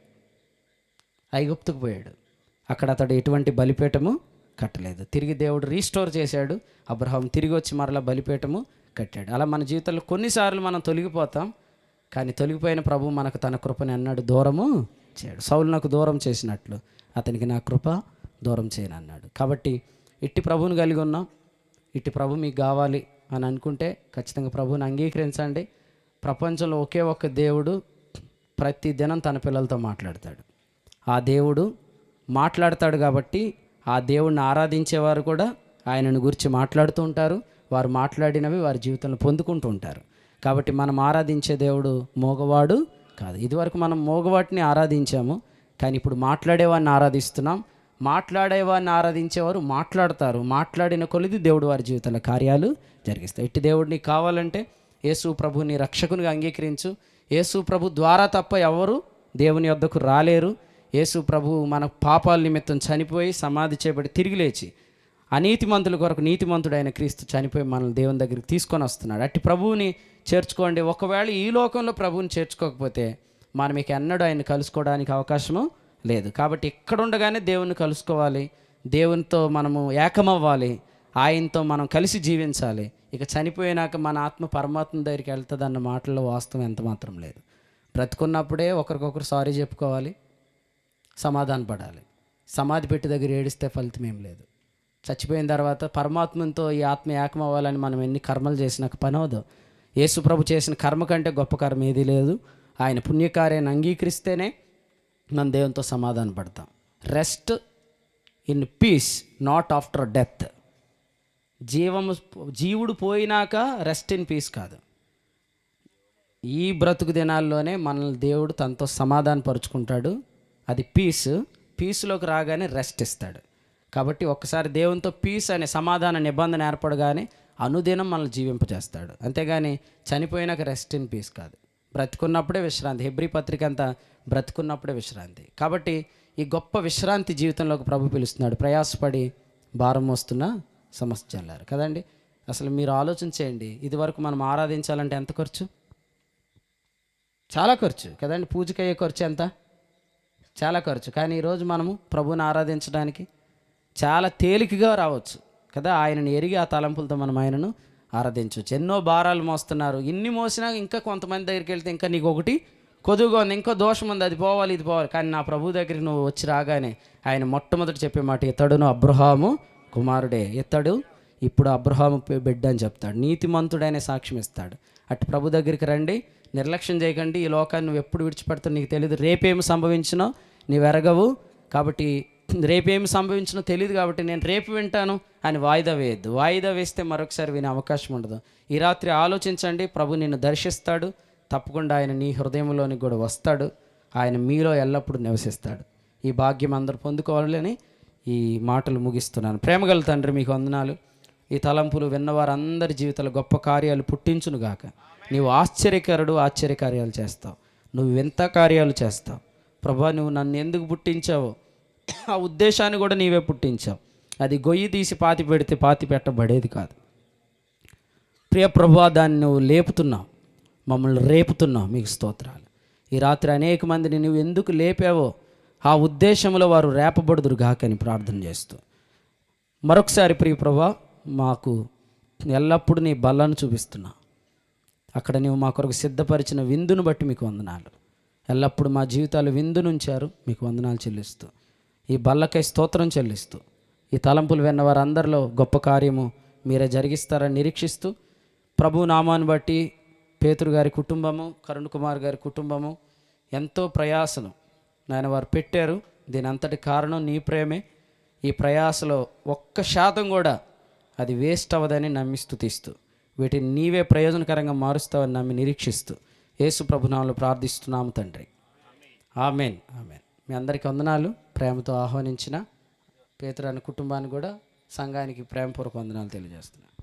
ఐగుప్తుకు పోయాడు. అక్కడ అతడు ఎటువంటి బలిపీఠము కట్టలేదు. తిరిగి దేవుడు రీస్టోర్ చేశాడు. అబ్రహాం తిరిగి వచ్చి మరలా బలిపీఠము కట్టాడు. అలా మన జీవితంలో కొన్నిసార్లు మనం తొలగిపోతాం, కానీ తొలగిపోయిన ప్రభు మనకు తన కృపని అన్నాడు దూరము చేయడు. సౌలు నాకు దూరం చేసినట్లు అతనికి నా కృప దూరం చేయను అన్నాడు. కాబట్టి ఇట్టి ప్రభువుని కలిగి ఉన్నాం. ఇట్టి ప్రభు మీకు కావాలి అని అనుకుంటే ఖచ్చితంగా ప్రభువుని అంగీకరించండి. ప్రపంచంలో ఒకే ఒక్క దేవుడు ప్రతి దినం తన పిల్లలతో మాట్లాడతాడు. ఆ దేవుడు మాట్లాడతాడు కాబట్టి ఆ దేవుడిని ఆరాధించేవారు కూడా ఆయనను గురించి మాట్లాడుతూ ఉంటారు. వారు మాట్లాడినవి వారి జీవితంలో పొందుకుంటూ ఉంటారు. కాబట్టి మనం ఆరాధించే దేవుడు మోగవాడు కాదు. ఇదివరకు మనం మోగవాటిని ఆరాధించాము, కానీ ఇప్పుడు మాట్లాడేవాడిని ఆరాధిస్తున్నాం. మాట్లాడేవారిని ఆరాధించేవారు మాట్లాడతారు, మాట్లాడిన కొలిది దేవుడు వారి జీవితంలో కార్యాలు జరిగిస్తాయి. ఇట్టి దేవుడిని కావాలంటే యేసు ప్రభుని రక్షకునిగా అంగీకరించు. యేసు ప్రభు ద్వారా తప్ప ఎవరు దేవుని యొద్దకు రాలేరు. యేసు ప్రభు మన పాపాల నిమిత్తం చనిపోయి సమాధి చేయబడి తిరిగి లేచి అనీతిమంతుల కొరకు నీతిమంతుడైన క్రీస్తు చనిపోయి మనల్ని దేవుని దగ్గరికి తీసుకొని వస్తున్నాడు. అట్టి ప్రభువుని చేర్చుకోండి. ఒకవేళ ఈ లోకంలో ప్రభువుని చేర్చుకోకపోతే మనం ఇక ఎన్నడూ ఆయన కలుసుకోవడానికి అవకాశము లేదు. కాబట్టి ఇక్కడ ఉండగానే దేవుని కలుసుకోవాలి, దేవునితో మనము ఏకమవ్వాలి, ఆయనతో మనం కలిసి జీవించాలి. ఇక చనిపోయినాక మన ఆత్మ పరమాత్మ దగ్గరికి వెళ్తుంది అన్న మాటల్లో వాస్తవం ఎంత మాత్రం లేదు. బ్రతుకున్నప్పుడే ఒకరికొకరు సారీ చెప్పుకోవాలి, సమాధాన పడాలి. సమాధి పెట్టి దగ్గర ఏడిస్తే ఫలితం ఏం లేదు. చచ్చిపోయిన తర్వాత పరమాత్మతో ఈ ఆత్మ ఏకం అవ్వాలని మనం ఎన్ని కర్మలు చేసినాక పని అవదు. యేసు ప్రభు చేసిన కర్మ కంటే గొప్ప కర్మ ఏదీ లేదు. ఆయన పుణ్యకార్యాన్ని అంగీకరిస్తేనే మనం దేవునితో సమాధాన పడతాం. Rest in peace, not after death. జీవుడు పోయినాక రెస్ట్ ఇన్ పీస్ కాదు, ఈ బ్రతుకు దినాల్లోనే మనల్ని దేవుడు తనతో సమాధాన పరుచుకుంటాడు. అది పీస్లోకి రాగానే రెస్ట్ ఇస్తాడు. కాబట్టి ఒక్కసారి దేవునితో పీస్ అనే సమాధాన నిబంధన ఏర్పడగానే అనుదినం మనల్ని జీవింపజేస్తాడు. అంతేగాని చనిపోయినాక రెస్ట్ ఇన్ పీస్ కాదు, బ్రతుకున్నప్పుడే విశ్రాంతి. హెబ్రీ పత్రిక అంతా బ్రతుకున్నప్పుడే విశ్రాంతి. కాబట్టి ఈ గొప్ప విశ్రాంతి జీవితంలోకి ప్రభు పిలుస్తున్నాడు. ప్రయాసపడి భారం మోస్తున్న సమస్త జనులారు కదండి. అసలు మీరు ఆలోచన చేయండి, ఇది వరకు మనం ఆరాధించాలంటే ఎంత ఖర్చు? చాలా ఖర్చు కదండి. పూజకయ్యే ఖర్చు ఎంత? చాలా ఖర్చు. కానీ ఈరోజు మనము ప్రభువుని ఆరాధించడానికి చాలా తేలికగా రావచ్చు కదా. ఆయనను ఎరిగి ఆ తలంపులతో మనం ఆయనను ఆరాధించవచ్చు. ఎన్నో భారాలు మోస్తున్నారు, ఇన్ని మోసినా ఇంకా కొంతమంది దగ్గరికి వెళ్తే ఇంకా నీకు ఒకటి కొదువుగా ఉంది, ఇంకో దోషం ఉంది, అది పోవాలి ఇది పోవాలి. కానీ నా ప్రభు దగ్గరికి నువ్వు వచ్చి రాగానే ఆయన మొట్టమొదటి చెప్పే మాట, ఇతడును అబ్రహాము కుమారుడే, ఇతడు ఇప్పుడు అబ్రహాము బిడ్డ అని చెప్తాడు. నీతిమంతుడైన సాక్ష్యం ఇస్తాడు. అటు ప్రభు దగ్గరికి రండి, నిర్లక్ష్యం చేయకండి. ఈ లోకాన్ని నువ్వు ఎప్పుడు విడిచిపెడతావు నీకు తెలియదు. రేపేమి సంభవించినో నీవు ఎరగవు. కాబట్టి రేపేమి సంభవించినో తెలియదు, కాబట్టి నేను రేపు వింటాను అని వాయిదా వేయద్దు. వాయిదా వేస్తే మరొకసారి వినే అవకాశం ఉండదు. ఈ రాత్రి ఆలోచించండి, ప్రభు నిన్ను దర్శిస్తాడు. తప్పకుండా ఆయన నీ హృదయంలోనికి కూడా వస్తాడు. ఆయన మీలో ఎల్లప్పుడూ నివసిస్తాడు. ఈ భాగ్యం అందరూ పొందుకోవాలని ఈ మాటలు ముగిస్తున్నాను. ప్రేమగల తండ్రి, మీకు వందనాలు. ఈ తలంపులు విన్నవారందరి జీవితాలు గొప్ప కార్యాలు పుట్టించునుగాక. నీవు ఆశ్చర్యకరుడు, ఆశ్చర్యకార్యాలు చేస్తావు. నువ్వు వింత కార్యాలు చేస్తావు. ప్రభా, నువ్వు నన్ను ఎందుకు పుట్టించావో ఆ ఉద్దేశాన్ని కూడా నీవే పుట్టించావు. అది గొయ్యి తీసి పాతి పెడితే పాతి పెట్టబడేది కాదు. ప్రియ ప్రభా, దాన్ని నువ్వు లేపుతున్నావు, మమ్మల్ని రేపుతున్నావు. మీకు స్తోత్రాలు. ఈ రాత్రి అనేక మందిని నువ్వు ఎందుకు లేపావో ఆ ఉద్దేశంలో వారు రేపబడుదురు గాకని ప్రార్థన చేస్తూ మరొకసారి ప్రియ ప్రభా, మాకు ఎల్లప్పుడూ నీ బలాన్ని చూపిస్తున్నావు. అక్కడ నీవు మా కొరకు సిద్ధపరిచిన విందును బట్టి మీకు వందనాలు. ఎల్లప్పుడూ మా జీవితాలు విందునుంచారు, మీకు వందనాలు చెల్లిస్తూ, ఈ బల్లకై స్తోత్రం చెల్లిస్తూ, ఈ తలంపులు విన్న వారందరిలో గొప్ప కార్యము మీరే జరిగిస్తారని నిరీక్షిస్తూ, ప్రభు నామాన్ని బట్టి పేతురు గారి కుటుంబము, కరుణ్ కుమార్ గారి కుటుంబము ఎంతో ప్రయాసను నాయన వారు పెట్టారు. దీని అంతటి కారణం నీ ప్రేమే. ఈ ప్రయాసలో 1% కూడా అది వేస్ట్ అవ్వదని నమ్మి స్తుతిస్తూ, వీటిని నీవే ప్రయోజనకరంగా మారుస్తావని నమ్మి నిరీక్షిస్తూ యేసు ప్రభునామములో ప్రార్థిస్తున్నాము తండ్రి. ఆమేన్, ఆమేన్. మీ అందరికీ వందనాలు. ప్రేమతో ఆహ్వానించిన పేతురు అనే కుటుంబానికి కూడా, సంఘానికి ప్రేమపూర్వక వందనాలు తెలియజేస్తున్నాను.